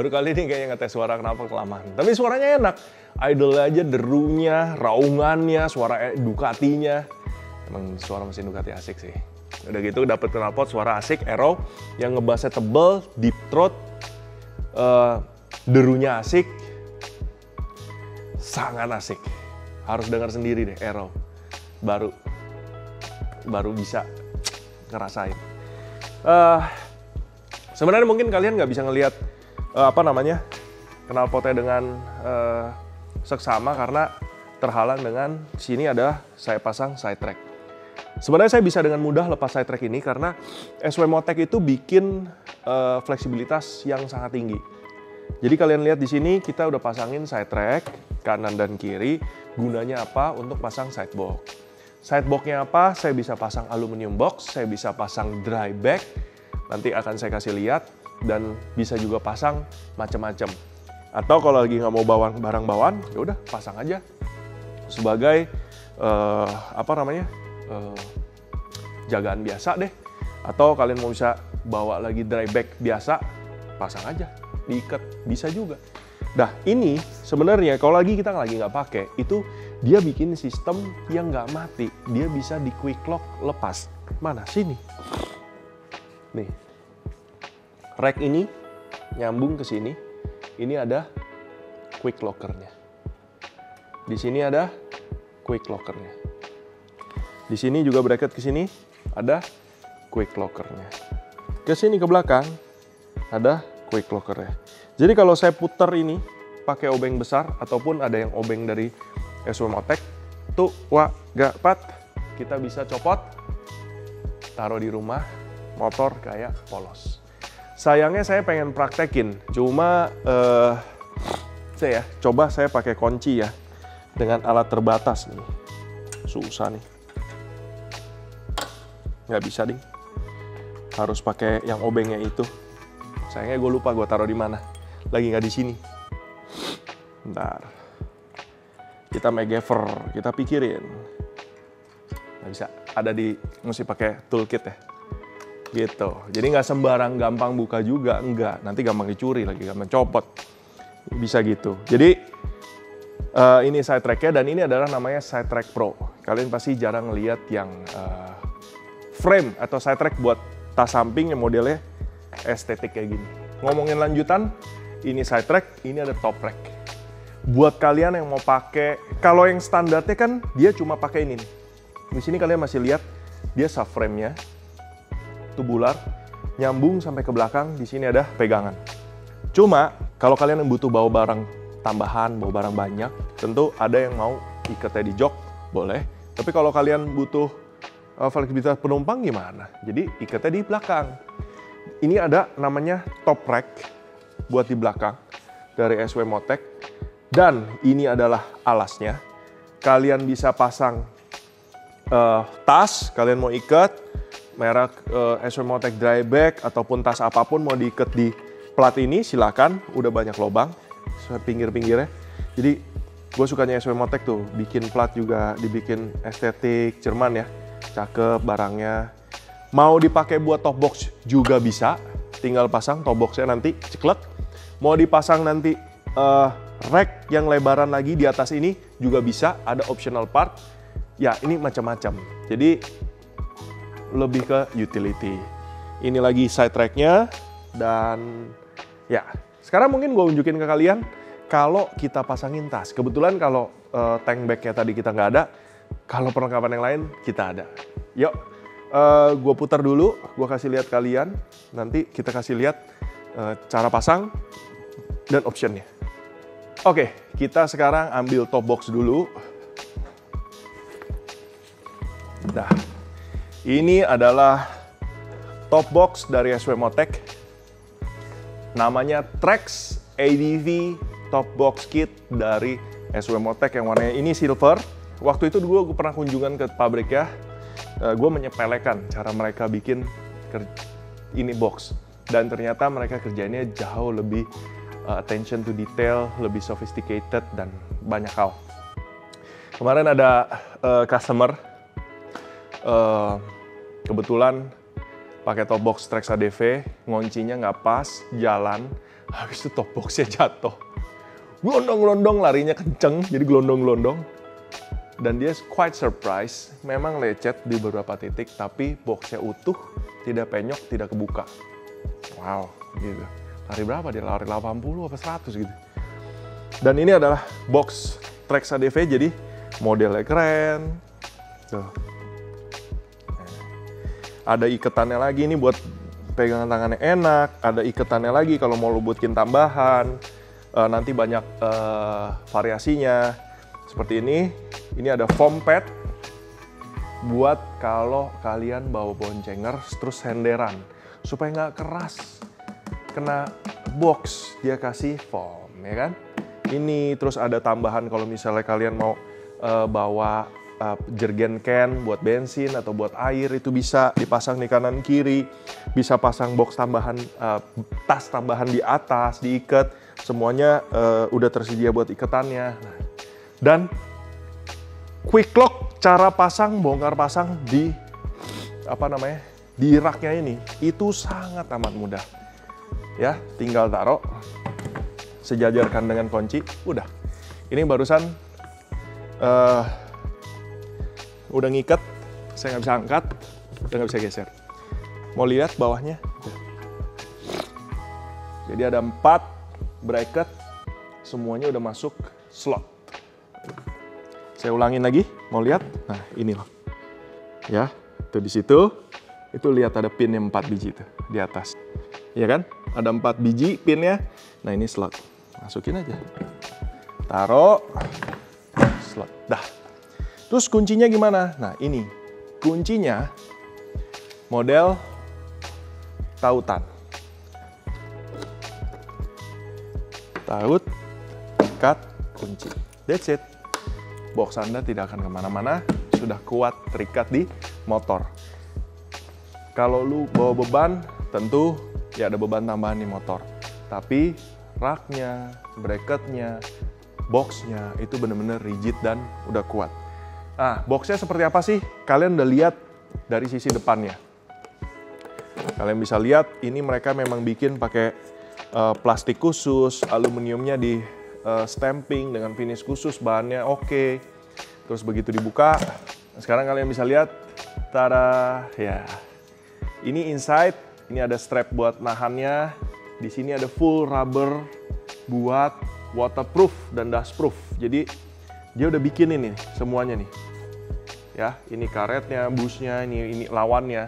Baru kali ini kayaknya ngetes suara kenapa kelamaan. Tapi suaranya enak. Idle aja, derunya, raungannya, suara Ducatinya. Emang suara mesin Ducati asik sih. Udah gitu dapet knalpot suara asik, Aero yang ngebassnya tebel, deep throat, derunya asik, sangat asik. Harus dengar sendiri deh Aero. Baru bisa ngerasain. Sebenarnya mungkin kalian nggak bisa ngelihat knalpotnya dengan seksama karena terhalang dengan sini ada saya pasang sidetrack. Sebenarnya saya bisa dengan mudah lepas sidetrack ini karena SW Motec itu bikin fleksibilitas yang sangat tinggi. Jadi kalian lihat di sini kita udah pasangin sidetrack kanan dan kiri. Gunanya apa? Untuk pasang sidebox. Sideboxnya apa? Saya bisa pasang aluminium box, saya bisa pasang dry bag. Nanti akan saya kasih lihat dan bisa juga pasang macam-macam. Atau kalau lagi nggak mau bawa barang bawaan, ya udah pasang aja sebagai jagaan biasa deh. Atau kalian mau bisa bawa lagi dry bag biasa, pasang aja, diikat, bisa juga. Nah ini sebenarnya kalau kita lagi nggak pakai, itu dia bikin sistem yang nggak mati. Dia bisa di quick lock lepas. Mana? Sini. Nih, rack ini nyambung ke sini. Ini ada quick lockernya. Di sini ada quick lockernya. Di sini juga bracket ke sini ada quick lockernya. Ke sini ke belakang ada quick lockernya. Jadi kalau saya putar ini pakai obeng besar ataupun ada yang obeng dari SW Motec, tuh gapat, kita bisa copot, taruh di rumah, motor kayak polos. Sayangnya saya pengen praktekin, cuma saya pakai kunci ya dengan alat terbatas nih, susah nih, nggak bisa ding, harus pakai yang obengnya itu. Sayangnya gue lupa gue taruh di mana, lagi nggak di sini. Bentar, kita MacGyver, kita pikirin, nggak bisa, ada di, mesti pakai toolkit ya. Gitu, jadi nggak sembarang gampang buka juga, enggak, nanti gampang dicuri lagi, gampang copot, bisa gitu. Jadi ini sidetracknya dan ini adalah namanya Sidetrack Pro. Kalian pasti jarang lihat yang frame atau sidetrack buat tas samping yang modelnya estetik kayak gini. Ngomongin lanjutan, ini sidetrack, ini ada top rack. Buat kalian yang mau pakai, kalau yang standarnya kan dia cuma pakai ini nih. Di sini kalian masih lihat dia subframe-nya. Tubular, nyambung sampai ke belakang, di sini ada pegangan. Cuma, kalau kalian yang butuh bawa barang tambahan, bawa barang banyak, tentu ada yang mau ikatnya di jok, boleh. Tapi kalau kalian butuh fleksibilitas penumpang gimana? Jadi ikatnya di belakang. Ini ada namanya top rack buat di belakang dari SW Motec. Dan ini adalah alasnya. Kalian bisa pasang tas, kalian mau ikat, merek SW Motec dry bag ataupun tas apapun mau diikat di plat ini silakan, udah banyak lubang pinggir-pinggirnya. Jadi gue sukanya SW Motec tuh, bikin plat juga dibikin estetik, Jerman ya, cakep barangnya. Mau dipakai buat top box juga bisa, tinggal pasang top boxnya nanti ceklek. Mau dipasang nanti rack yang lebaran lagi di atas ini juga bisa, ada optional part. Ya ini macam-macam. Jadi lebih ke utility. Ini lagi sidetracknya dan ya sekarang mungkin gue unjukin ke kalian kalau kita pasangin tas. Kebetulan kalau tank bagnya tadi kita nggak ada, kalau perlengkapan yang lain kita ada. Yuk, gue putar dulu, gue kasih lihat kalian. Nanti kita kasih lihat cara pasang dan optionnya. Oke, kita sekarang ambil top box dulu. Dah. Ini adalah top box dari SW Motec. Namanya Trax ADV Top Box Kit dari SW Motec yang warnanya ini silver. Waktu itu dulu gue pernah kunjungan ke pabrik ya. Gue menyepelekan cara mereka bikin ini box. Dan ternyata mereka kerjanya jauh lebih attention to detail, lebih sophisticated dan banyak hal. Kemarin ada customer kebetulan pakai top box Trax ADV, ngoncinya nggak pas, jalan, Habis itu top boxnya jatuh. Gelondong-gelondong, larinya kenceng, jadi gelondong-gelondong. Dan dia quite surprise, memang lecet di beberapa titik, tapi boxnya utuh, tidak penyok, tidak kebuka. Wow, gitu. Lari berapa dia? Lari 80 apa 100 gitu. Dan ini adalah box Trax ADV, jadi modelnya keren. Tuh. Ada iketannya lagi nih buat pegangan tangannya enak. Ada iketannya lagi kalau mau lu buatin tambahan. Nanti banyak variasinya. Seperti ini. Ini ada foam pad buat kalau kalian bawa boncenger terus senderan. Supaya nggak keras kena box, dia kasih foam, ya kan? Ini terus ada tambahan kalau misalnya kalian mau bawa jergen can buat bensin atau buat air, itu bisa dipasang di kanan kiri, bisa pasang box tambahan, tas tambahan di atas, diikat, semuanya udah tersedia buat iketannya. Dan quick lock, cara pasang, bongkar pasang di di raknya ini itu sangat amat mudah. Ya, tinggal taruh, sejajarkan dengan kunci, udah. Ini barusan udah ngikat, saya nggak bisa angkat, udah nggak bisa geser. Mau lihat bawahnya? Jadi ada 4 bracket, semuanya udah masuk slot. Saya ulangin lagi, mau lihat? Nah, ini loh. Ya, itu di situ. Itu lihat ada pinnya 4 biji itu di atas. Iya kan? Ada 4 biji pinnya. Nah, ini slot. Masukin aja. Taruh. Slot. Dah. Terus kuncinya gimana? Nah, ini. Kuncinya model tautan. Taut, ikat, kunci. That's it. Box Anda tidak akan kemana-mana. Sudah kuat terikat di motor. Kalau lu bawa beban, tentu ya ada beban tambahan di motor. Tapi raknya, bracketnya, boxnya itu benar-benar rigid dan udah kuat. Nah, boxnya seperti apa sih? Kalian udah lihat dari sisi depannya. Kalian bisa lihat ini mereka memang bikin pakai plastik khusus, aluminiumnya di stamping dengan finish khusus, bahannya oke. Terus begitu dibuka, sekarang kalian bisa lihat, tada, ya. Ini inside, ini ada strap buat nahannya. Di sini ada full rubber buat waterproof dan dustproof. Jadi dia udah bikin ini semuanya nih. Ya, ini karetnya, busnya, ini lawannya.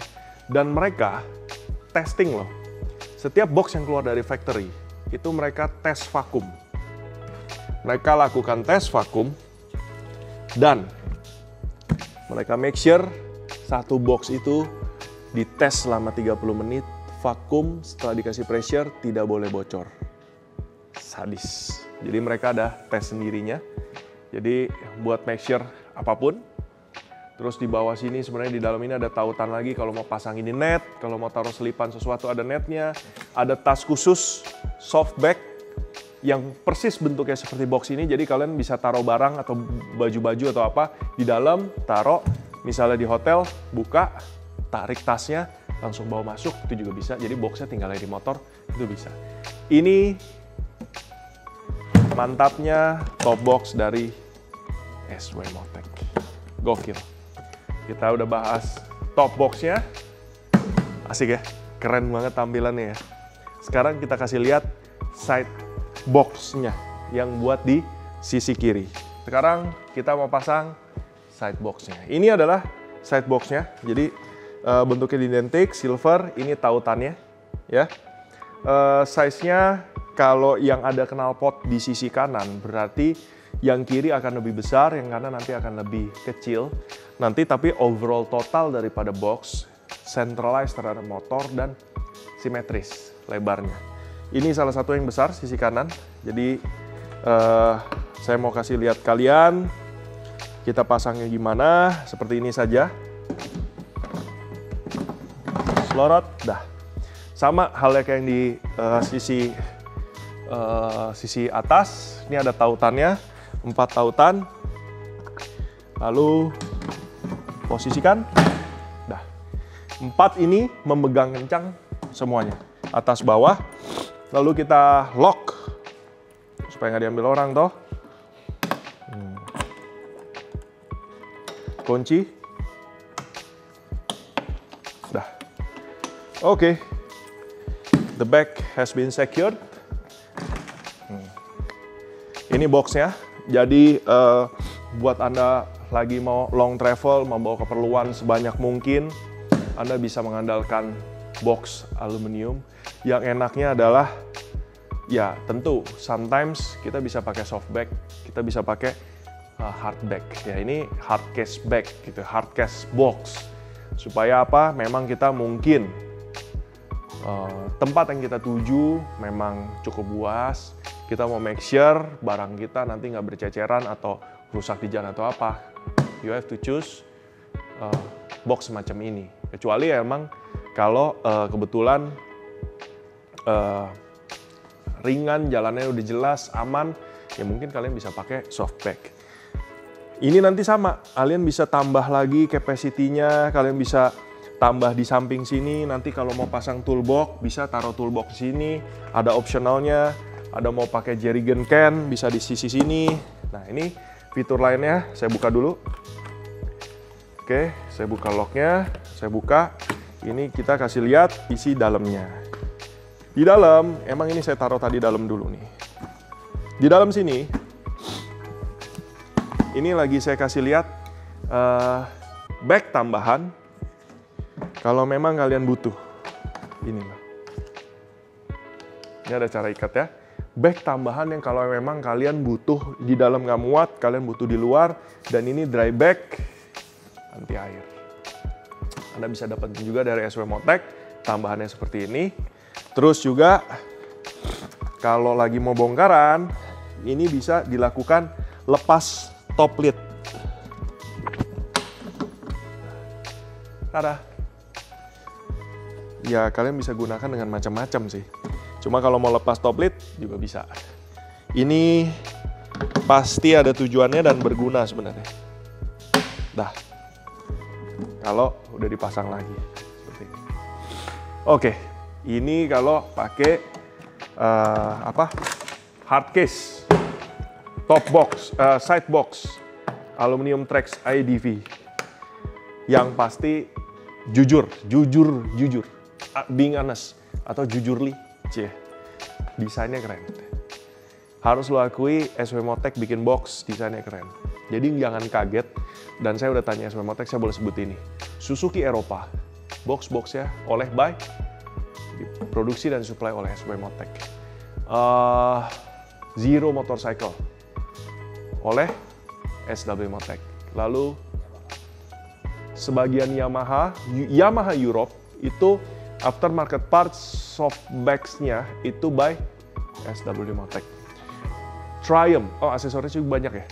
Dan mereka testing loh. Setiap box yang keluar dari factory itu mereka tes vakum. Mereka lakukan tes vakum dan mereka make sure satu box itu dites selama 30 menit, vakum, setelah dikasih pressure, tidak boleh bocor. Sadis. Jadi mereka ada tes sendirinya. Jadi buat make sure apapun. Terus di bawah sini sebenarnya di dalam ini ada tautan lagi kalau mau pasang ini net, kalau mau taruh selipan sesuatu ada netnya. Ada tas khusus, soft bag, yang persis bentuknya seperti box ini. Jadi kalian bisa taruh barang atau baju-baju atau apa di dalam, taruh. Misalnya di hotel, buka, tarik tasnya, langsung bawa masuk, itu juga bisa. Jadi boxnya tinggal di motor, itu bisa. Ini mantapnya top box dari SW Motec. Gokil. Kita udah bahas top boxnya. Asik ya, keren banget tampilannya ya. Sekarang kita kasih lihat side boxnya yang buat di sisi kiri. Sekarang kita mau pasang side boxnya. Ini adalah side boxnya. Jadi bentuknya identik, silver. Ini tautannya, ya. Size-nya kalau yang ada knalpot di sisi kanan berarti yang kiri akan lebih besar, yang kanan nanti akan lebih kecil. Nanti tapi overall total daripada box centralized terhadap motor dan simetris lebarnya. Ini salah satu yang besar sisi kanan. Jadi saya mau kasih lihat kalian kita pasangnya gimana. Seperti ini saja. Selorot, dah. Sama halnya kayak yang di sisi atas. Ini ada tautannya, 4 tautan. Lalu posisikan, dah. 4 ini memegang kencang semuanya, atas bawah. lalu kita lock supaya nggak diambil orang toh. Kunci. Dah. Oke. The bag has been secured. Ini boxnya. Jadi buat Anda lagi mau long travel, membawa keperluan sebanyak mungkin, Anda bisa mengandalkan box aluminium. Yang enaknya adalah, ya tentu, sometimes kita bisa pakai soft bag, kita bisa pakai hard bag. Ya ini hard case bag gitu, hard case box. Supaya apa? Memang kita mungkin tempat yang kita tuju memang cukup luas. Kita mau make sure barang kita nanti nggak berceceran atau rusak di jalan atau apa. You have to choose box semacam ini. Kecuali emang kalau kebetulan ringan, jalannya udah jelas, aman, ya mungkin kalian bisa pakai soft bag. Ini nanti sama, kalian bisa tambah lagi capacity-nya, kalian bisa tambah di samping sini. Nanti kalau mau pasang toolbox, bisa taruh toolbox di sini, ada optionalnya. Ada mau pakai jerrycan can, bisa di sisi sini. Nah ini fitur lainnya, saya buka dulu. Oke, saya buka locknya, saya buka. Ini kita kasih lihat isi dalamnya. Di dalam, emang ini saya taruh tadi dalam dulu nih. Di dalam sini, ini lagi saya kasih lihat bag tambahan. Kalau memang kalian butuh, inilah. Ini ada cara ikat ya. Bag tambahan yang kalau memang kalian butuh di dalam nggak muat, kalian butuh di luar. Dan ini dry bag anti air. Anda bisa dapetin juga dari SW Motec, tambahannya seperti ini. Terus juga kalau lagi mau bongkaran, ini bisa dilakukan lepas top lid. Tada. Ya kalian bisa gunakan dengan macam-macam sih. Cuma kalau mau lepas top lid juga bisa. Ini pasti ada tujuannya dan berguna sebenarnya. Dah. Kalau udah dipasang lagi seperti ini. Oke, ini kalau pakai hard case, top box, side box, aluminium Trex IDV. Yang pasti jujur, being honest atau jujurly. Cie, desainnya keren. Harus lo akui SW Motec bikin box desainnya keren. Jadi jangan kaget, dan saya udah tanya SW Motec, saya boleh sebut ini. Suzuki Eropa, box-boxnya diproduksi dan disuplai oleh SW Motec. Zero Motorcycle oleh SW Motec. Lalu sebagian Yamaha Europe itu aftermarket parts soft bags-nya itu by SW Motec. Triumph, aksesoris juga banyak ya.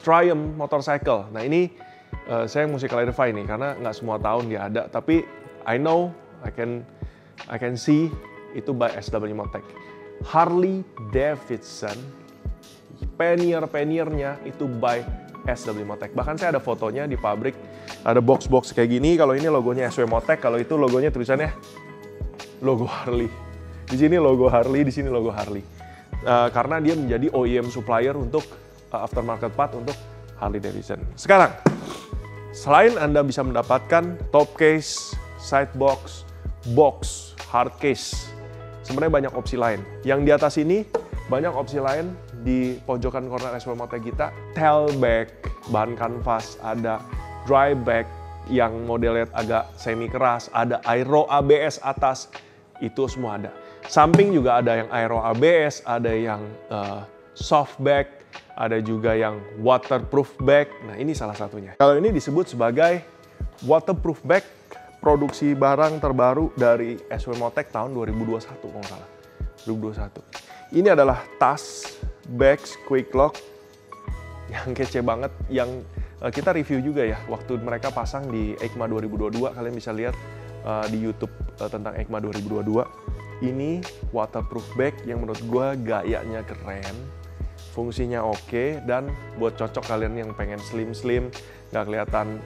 Triumph Motorcycle. Nah ini saya mesti clarify nih karena nggak semua tahun dia ada. Tapi I know, I can see itu by SW Motec. Harley Davidson, pioneer-nya itu by SW Motec. Bahkan saya ada fotonya di pabrik, ada box-box kayak gini. Kalau ini logonya SW Motec, kalau itu logonya tulisannya logo Harley. Di sini logo Harley, di sini logo Harley. Karena dia menjadi OEM supplier untuk aftermarket part untuk Harley Davidson. Sekarang, selain Anda bisa mendapatkan top case, side box, box, hard case, sebenarnya banyak opsi lain. Yang di atas ini banyak opsi lain. Di pojokan corner SW Motec kita, tail bag, bahan kanvas, ada dry bag yang modelnya agak semi keras, ada aero ABS atas, itu semua ada. Samping juga ada yang aero ABS, ada yang soft bag, ada juga yang waterproof bag. Nah ini salah satunya. Kalau ini disebut sebagai waterproof bag, produksi barang terbaru dari SW Motec tahun 2021 kalau nggak salah. 2021. Ini adalah tas bags quick lock yang kece banget, yang kita review juga ya waktu mereka pasang di EICMA 2022. Kalian bisa lihat di YouTube tentang EICMA 2022. Ini waterproof bag yang menurut gue gayanya keren, fungsinya oke, dan buat cocok kalian yang pengen slim nggak kelihatan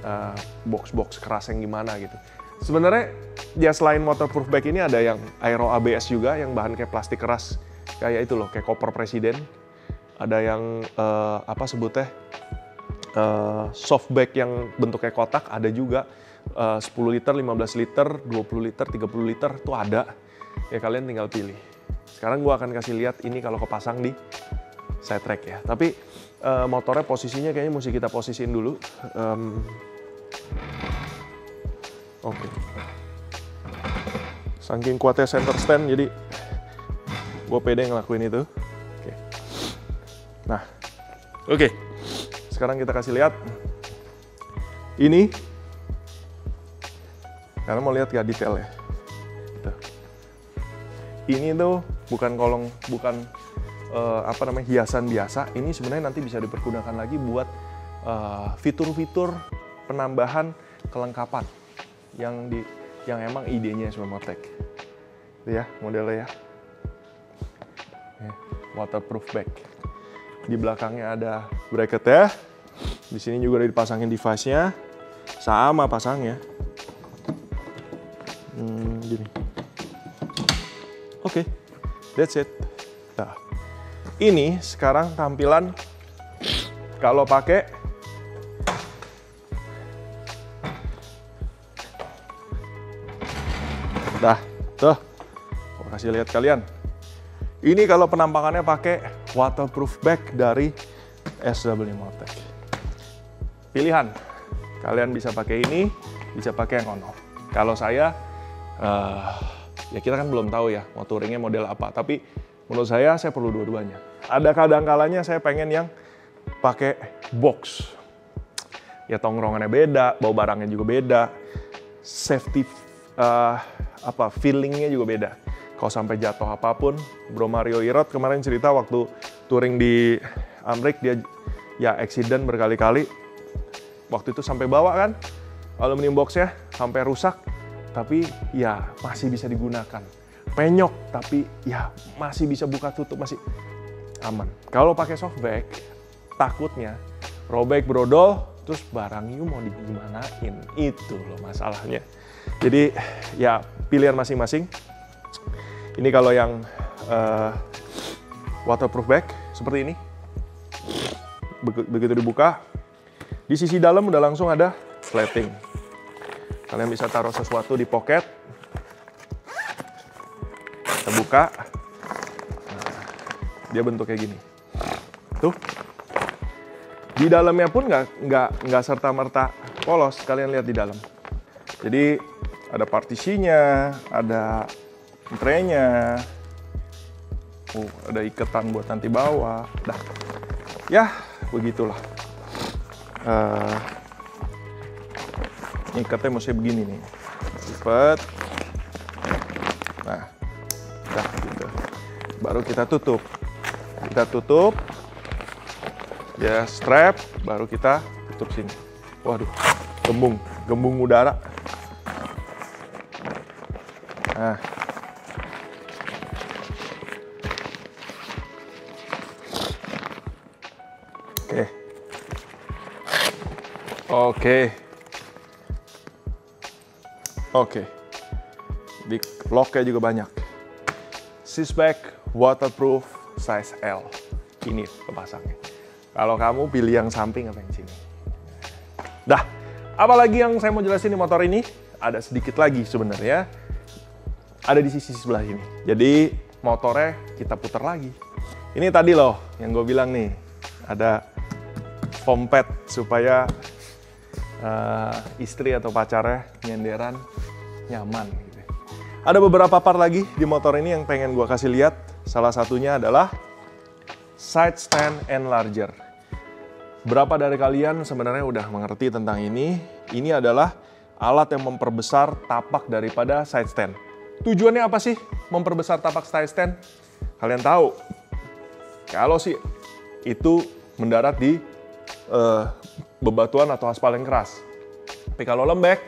box-box keras yang gimana gitu. Sebenarnya ya selain waterproof bag ini ada yang aero ABS juga, yang bahan kayak plastik keras. Kayak itu loh, kayak koper presiden. Ada yang, apa sebutnya, soft bag yang bentuknya kotak, ada juga. 10 liter, 15 liter, 20 liter, 30 liter, itu ada. Ya kalian tinggal pilih. Sekarang gue akan kasih lihat ini kalau kepasang di side track ya. Tapi motornya posisinya kayaknya mesti kita posisiin dulu. Oke. Saking kuatnya center stand, jadi gue pede ngelakuin itu. Oke. Nah, oke. Sekarang kita kasih lihat. Ini, karena mau lihat gak detail ya. Tuh. Ini tuh bukan kolong, bukan apa namanya, hiasan biasa. Ini sebenarnya nanti bisa dipergunakan lagi buat fitur-fitur penambahan kelengkapan yang emang idenya SW-Motec. Itu ya modelnya ya. Waterproof bag. Di belakangnya ada bracket ya. Di sini juga udah dipasangin device-nya. Sama pasangnya. Gini. Oke, that's it. Nah, ini sekarang tampilan kalau pakai tuh. Aku kasih lihat kalian. Ini kalau penampakannya pakai waterproof bag dari SW-Motec. Pilihan. Kalian bisa pakai ini, bisa pakai yang on-off. Kalau saya ya kita kan belum tahu ya mau touringnya model apa, tapi menurut saya perlu dua-duanya. Ada kadang-kalanya saya pengen yang pakai box. Ya tongkrongannya beda, bawa barangnya juga beda, safety feelingnya juga beda. Kalau sampai jatuh apapun, Bro Mario Irot kemarin cerita waktu touring di Amrik dia ya accident berkali-kali. Waktu itu sampai bawa kan aluminium boxnya sampai rusak. Tapi ya masih bisa digunakan. Penyok, tapi ya masih bisa buka tutup, masih aman. Kalau pakai soft bag, takutnya robek brodol, terus barang you mau digimanain, itu loh masalahnya. Jadi ya pilihan masing-masing. Ini kalau yang waterproof bag seperti ini, begitu dibuka, di sisi dalam udah langsung ada flatting. Kalian bisa taruh sesuatu di pocket. Kita buka. Nah, dia bentuk kayak gini. Tuh. Di dalamnya pun nggak serta-merta polos. Kalian lihat di dalam. Jadi ada partisinya, ada traynya. Ada iketan buat nanti bawa. Dah. Ya, begitulah. Ikatnya mesti begini nih, lipat. Nah, udah gitu. Baru kita tutup. Kita tutup. Ya strap, baru kita tutup sini. Waduh, gembung udara. Nah. Oke. Di locknya juga banyak. Sisbag waterproof size L. Ini kepasangnya. Kalau kamu pilih yang samping apa yang sini. Dah, apalagi yang saya mau jelasin di motor ini, ada sedikit lagi sebenarnya. Ada di sisi sebelah ini. Jadi motornya kita putar lagi. Ini tadi loh yang gue bilang nih, ada foam pad supaya istri atau pacarnya nyenderan nyaman. Gitu. Ada beberapa part lagi di motor ini yang pengen gue kasih lihat. Salah satunya adalah side stand enlarger. Berapa dari kalian sebenarnya udah mengerti tentang ini? Ini adalah alat yang memperbesar tapak daripada side stand. Tujuannya apa sih memperbesar tapak side stand? Kalian tahu, kalau sih itu mendarat di bebatuan atau aspal yang keras. Tapi kalau lembek,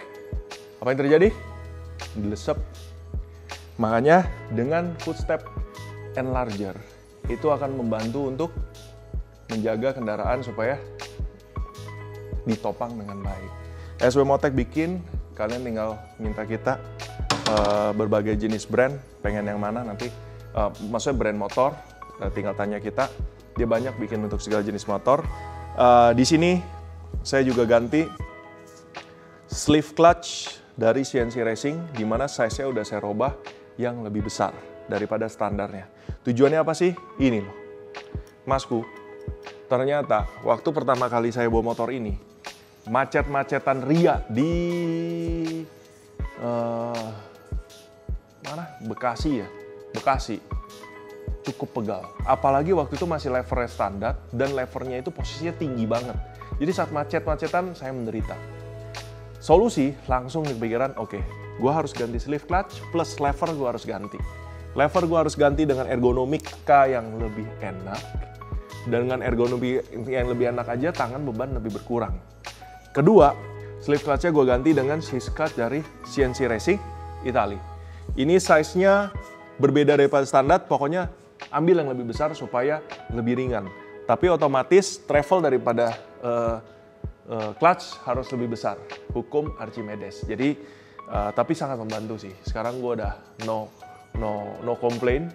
apa yang terjadi? Dilesep. Makanya dengan footstep enlarger itu akan membantu untuk menjaga kendaraan supaya ditopang dengan baik. SW-Motec bikin, kalian tinggal minta kita berbagai jenis brand, pengen yang mana nanti, maksudnya brand motor, tinggal tanya kita. Dia banyak bikin untuk segala jenis motor. Di sini saya juga ganti sleeve clutch dari CNC Racing, di mana size-nya udah saya robah yang lebih besar daripada standarnya. Tujuannya apa sih? Ini loh, Masku. Ternyata waktu pertama kali saya bawa motor ini, macet-macetan ria di mana? Bekasi ya, Bekasi. Cukup pegal. Apalagi waktu itu masih levernya standar dan levernya itu posisinya tinggi banget. Jadi saat macet-macetan saya menderita. Solusi langsung kepikiran, oke, gue harus ganti sleeve clutch plus lever gue harus ganti. Lever gue harus ganti dengan ergonomika yang lebih enak. Dengan ergonomi yang lebih enak aja, tangan beban lebih berkurang. Kedua, sleeve clutch-nya gue ganti dengan swiss clutch dari CNC Racing Italia. Ini size-nya berbeda daripada standar, pokoknya ambil yang lebih besar supaya lebih ringan. Tapi otomatis travel daripada clutch harus lebih besar. Hukum Archimedes. Jadi, tapi sangat membantu sih. Sekarang gue udah no complain.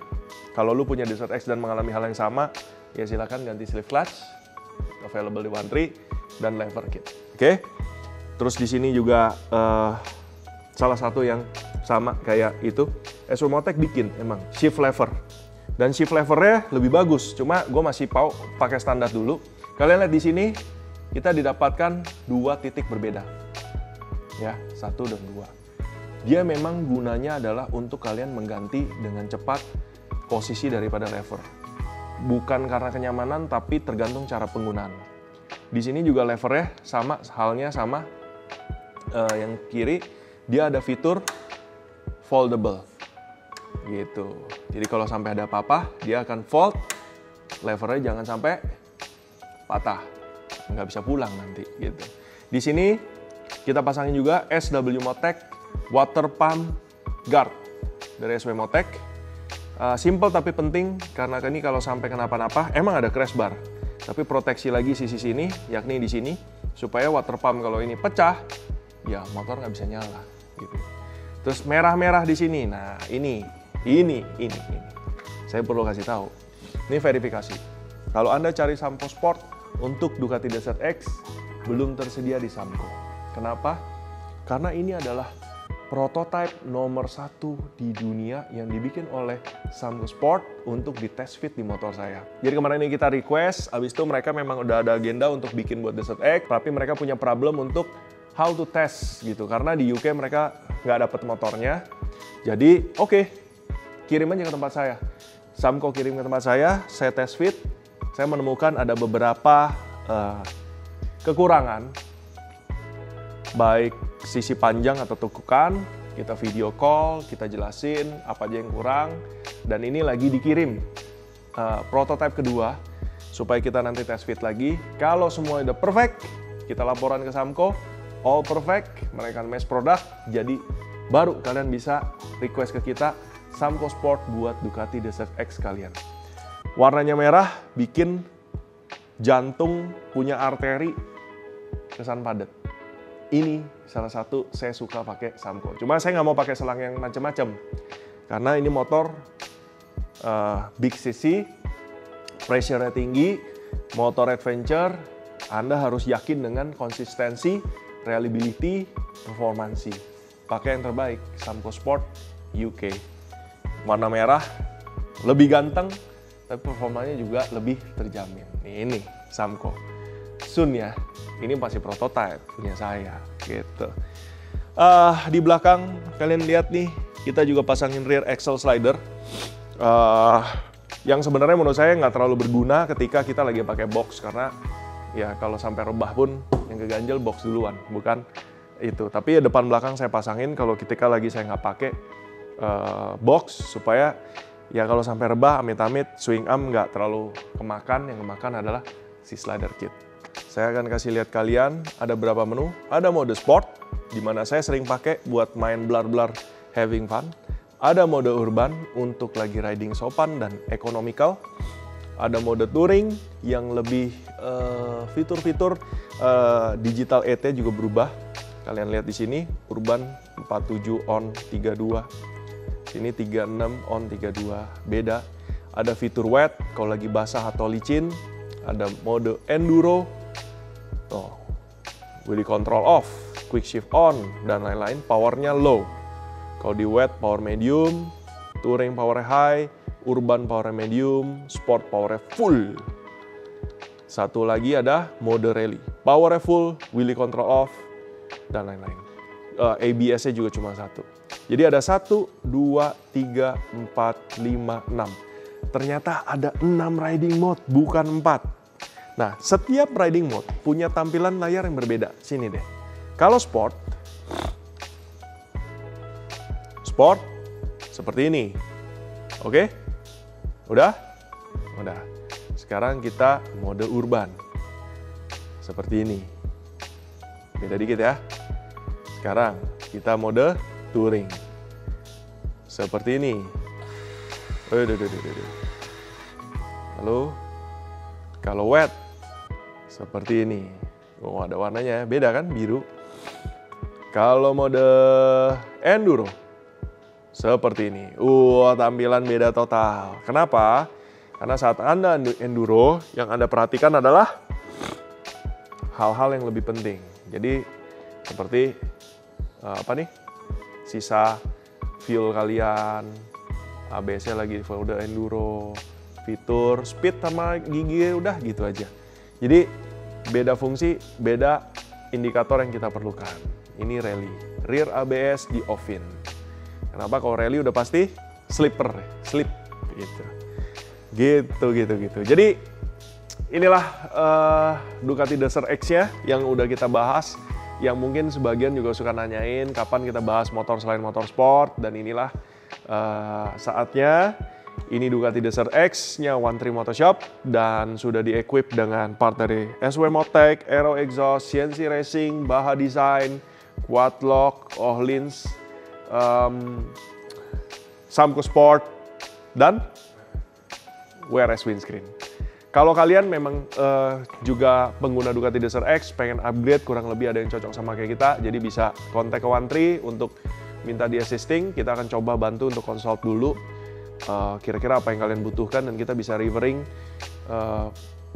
Kalau lu punya Desert X dan mengalami hal yang sama, ya silakan ganti sleeve clutch, available di One Tree dan lever kit. Oke. Terus di sini juga salah satu yang sama kayak itu, SW Motec bikin emang shift lever. Dan shift levernya lebih bagus, cuma gue masih pakai standar dulu. Kalian lihat di sini, kita didapatkan 2 titik berbeda. Ya, 1 dan 2. Dia memang gunanya adalah untuk kalian mengganti dengan cepat posisi daripada lever. Bukan karena kenyamanan, tapi tergantung cara penggunaan. Di sini juga levernya sama, halnya sama yang kiri, dia ada fitur foldable. Gitu. Jadi kalau sampai ada apa-apa, dia akan fold, levernya jangan sampai patah. Nggak bisa pulang nanti. Gitu. Di sini kita pasangin juga SW Motec Water Pump Guard dari SW Motec. Simple tapi penting, karena ini kalau sampai kenapa-napa, emang ada crash bar. Tapi proteksi lagi sisi sini, yakni di sini, supaya water pump kalau ini pecah, ya motor nggak bisa nyala. Gitu. Terus merah-merah di sini, nah ini. Saya perlu kasih tahu, ini verifikasi. Kalau Anda cari Samco Sport untuk Ducati Desert X, belum tersedia di Samco. Kenapa? Karena ini adalah prototipe nomor 1 di dunia yang dibikin oleh Samco Sport untuk di test fit di motor saya. Jadi kemarin ini kita request, abis itu mereka memang udah ada agenda untuk bikin buat Desert X, tapi mereka punya problem untuk how to test gitu, karena di UK mereka nggak dapet motornya. Jadi oke, kirim aja ke tempat saya. Samco kirim ke tempat saya test fit, saya menemukan ada beberapa kekurangan, baik sisi panjang atau tekukan. Kita video call, kita jelasin apa aja yang kurang, dan ini lagi dikirim prototipe kedua supaya kita nanti test fit lagi. Kalau semua udah perfect, kita laporan ke Samco, all perfect, mereka mass product, jadi baru kalian bisa request ke kita Samco Sport buat Ducati Desert X kalian. Warnanya merah, bikin jantung punya arteri kesan padat. Ini salah satu saya suka pakai Samco. Cuma saya nggak mau pakai selang yang macam-macam, karena ini motor big cc, pressure-nya tinggi, motor adventure. Anda harus yakin dengan konsistensi, reliability, performansi. Pakai yang terbaik, Samco Sport UK. Warna merah, lebih ganteng, tapi performanya juga lebih terjamin. Ini Samco. Soon ya, ini masih prototype punya saya, gitu. Di belakang kalian lihat nih, kita juga pasangin rear axle slider. Yang sebenarnya menurut saya nggak terlalu berguna ketika kita lagi pakai box, karena ya kalau sampai rebah pun yang keganjel box duluan, bukan itu. Tapi ya depan belakang saya pasangin kalau ketika lagi saya nggak pakai box, supaya ya kalau sampai rebah amit-amit swing arm nggak terlalu kemakan. Yang kemakan adalah si slider kit. Saya akan kasih lihat kalian ada berapa menu. Ada mode sport, di mana saya sering pakai buat main blar-blar having fun. Ada mode urban untuk lagi riding sopan dan economical. Ada mode touring yang lebih fitur-fitur digital ET juga berubah. Kalian lihat di sini, urban 47 on 32. Sini 36 on 32. Beda. Ada fitur wet kalau lagi basah atau licin. Ada mode enduro. Tuh. Wheel control off, quick shift on, dan lain-lain. Powernya low. Kalau di wet power medium, touring power high, urban power medium, sport power full. Satu lagi ada mode rally. Power full, wheel control off, dan lain-lain. ABS-nya juga cuma satu. Jadi ada 1, 2, 3, 4, 5, 6. Ternyata ada 6 riding mode, bukan 4. Nah, setiap riding mode punya tampilan layar yang berbeda. Sini deh. Kalau sport seperti ini. Oke? Udah? Udah. Sekarang kita mode urban. Seperti ini. Beda dikit ya. Sekarang kita mode touring. Seperti ini. Lalu kalau wet seperti ini. Oh, ada warnanya ya. Beda kan? Biru. Kalau mode enduro seperti ini. Tampilan beda total. Kenapa? Karena saat Anda enduro, yang Anda perhatikan adalah hal-hal yang lebih penting. Jadi seperti sisa fuel kalian, ABS-nya lagi mode enduro, fitur, speed sama gigi, udah gitu aja. Jadi beda fungsi, beda indikator yang kita perlukan. Ini rally, rear ABS di off-in. Kenapa? Kalau rally udah pasti slip gitu. Jadi inilah Ducati Desert X-nya yang udah kita bahas. Yang mungkin sebagian juga suka nanyain kapan kita bahas motor selain motorsport, dan inilah saatnya. Ini Ducati Desert X-nya One Tree Motoshop dan sudah di-equip dengan part dari SW Motec, Aero Exhaust, CNC Racing, Baha Design, Quadlock, Öhlins, Samco Sport, dan WRS Windscreen. Kalau kalian memang juga pengguna Ducati Desert X, pengen upgrade, kurang lebih ada yang cocok sama kayak kita, jadi bisa kontak ke One Tree untuk minta di assisting. Kita akan coba bantu untuk consult dulu kira-kira apa yang kalian butuhkan, dan kita bisa reviewing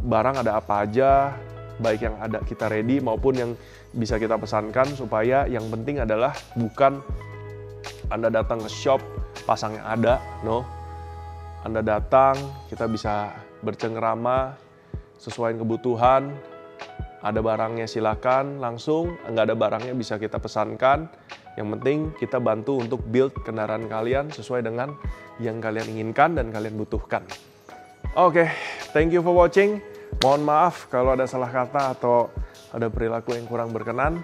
barang ada apa aja, baik yang ada kita ready maupun yang bisa kita pesankan, supaya yang penting adalah bukan Anda datang ke shop pasang yang ada, no. Anda datang, kita bisa bercengkrama sesuai kebutuhan. Ada barangnya silakan langsung, nggak ada barangnya bisa kita pesankan. Yang penting kita bantu untuk build kendaraan kalian sesuai dengan yang kalian inginkan dan kalian butuhkan. Oke, thank you for watching. Mohon maaf kalau ada salah kata atau ada perilaku yang kurang berkenan.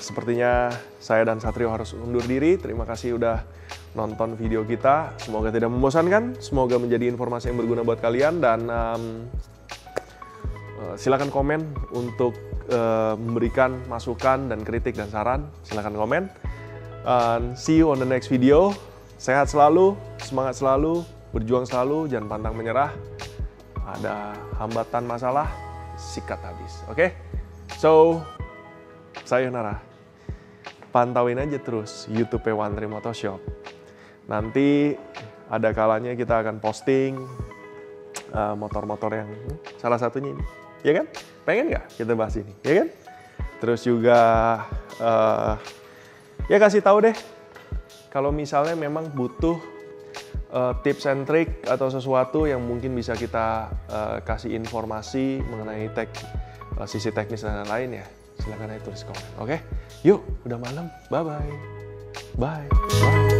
Sepertinya saya dan Satrio harus undur diri. Terima kasih udah nonton video kita. Semoga tidak membosankan. Semoga menjadi informasi yang berguna buat kalian. Dan silakan komen untuk memberikan masukan dan kritik dan saran. Silakan komen. See you on the next video. Sehat selalu, semangat selalu, berjuang selalu, jangan pantang menyerah. Ada hambatan masalah, sikat habis. Oke? So, sayonara. Pantauin aja terus YouTube One Tree Motoshop. Nanti ada kalanya kita akan posting motor-motor yang salah satunya ini. Ya kan? Pengen nggak kita bahas ini? Ya kan? Terus juga ya kasih tahu deh kalau misalnya memang butuh tips and trick atau sesuatu yang mungkin bisa kita kasih informasi mengenai sisi teknis dan lain-lain, ya silakan aja tulis komen. Oke? Yuk, udah malam. Bye-bye. Bye. Bye.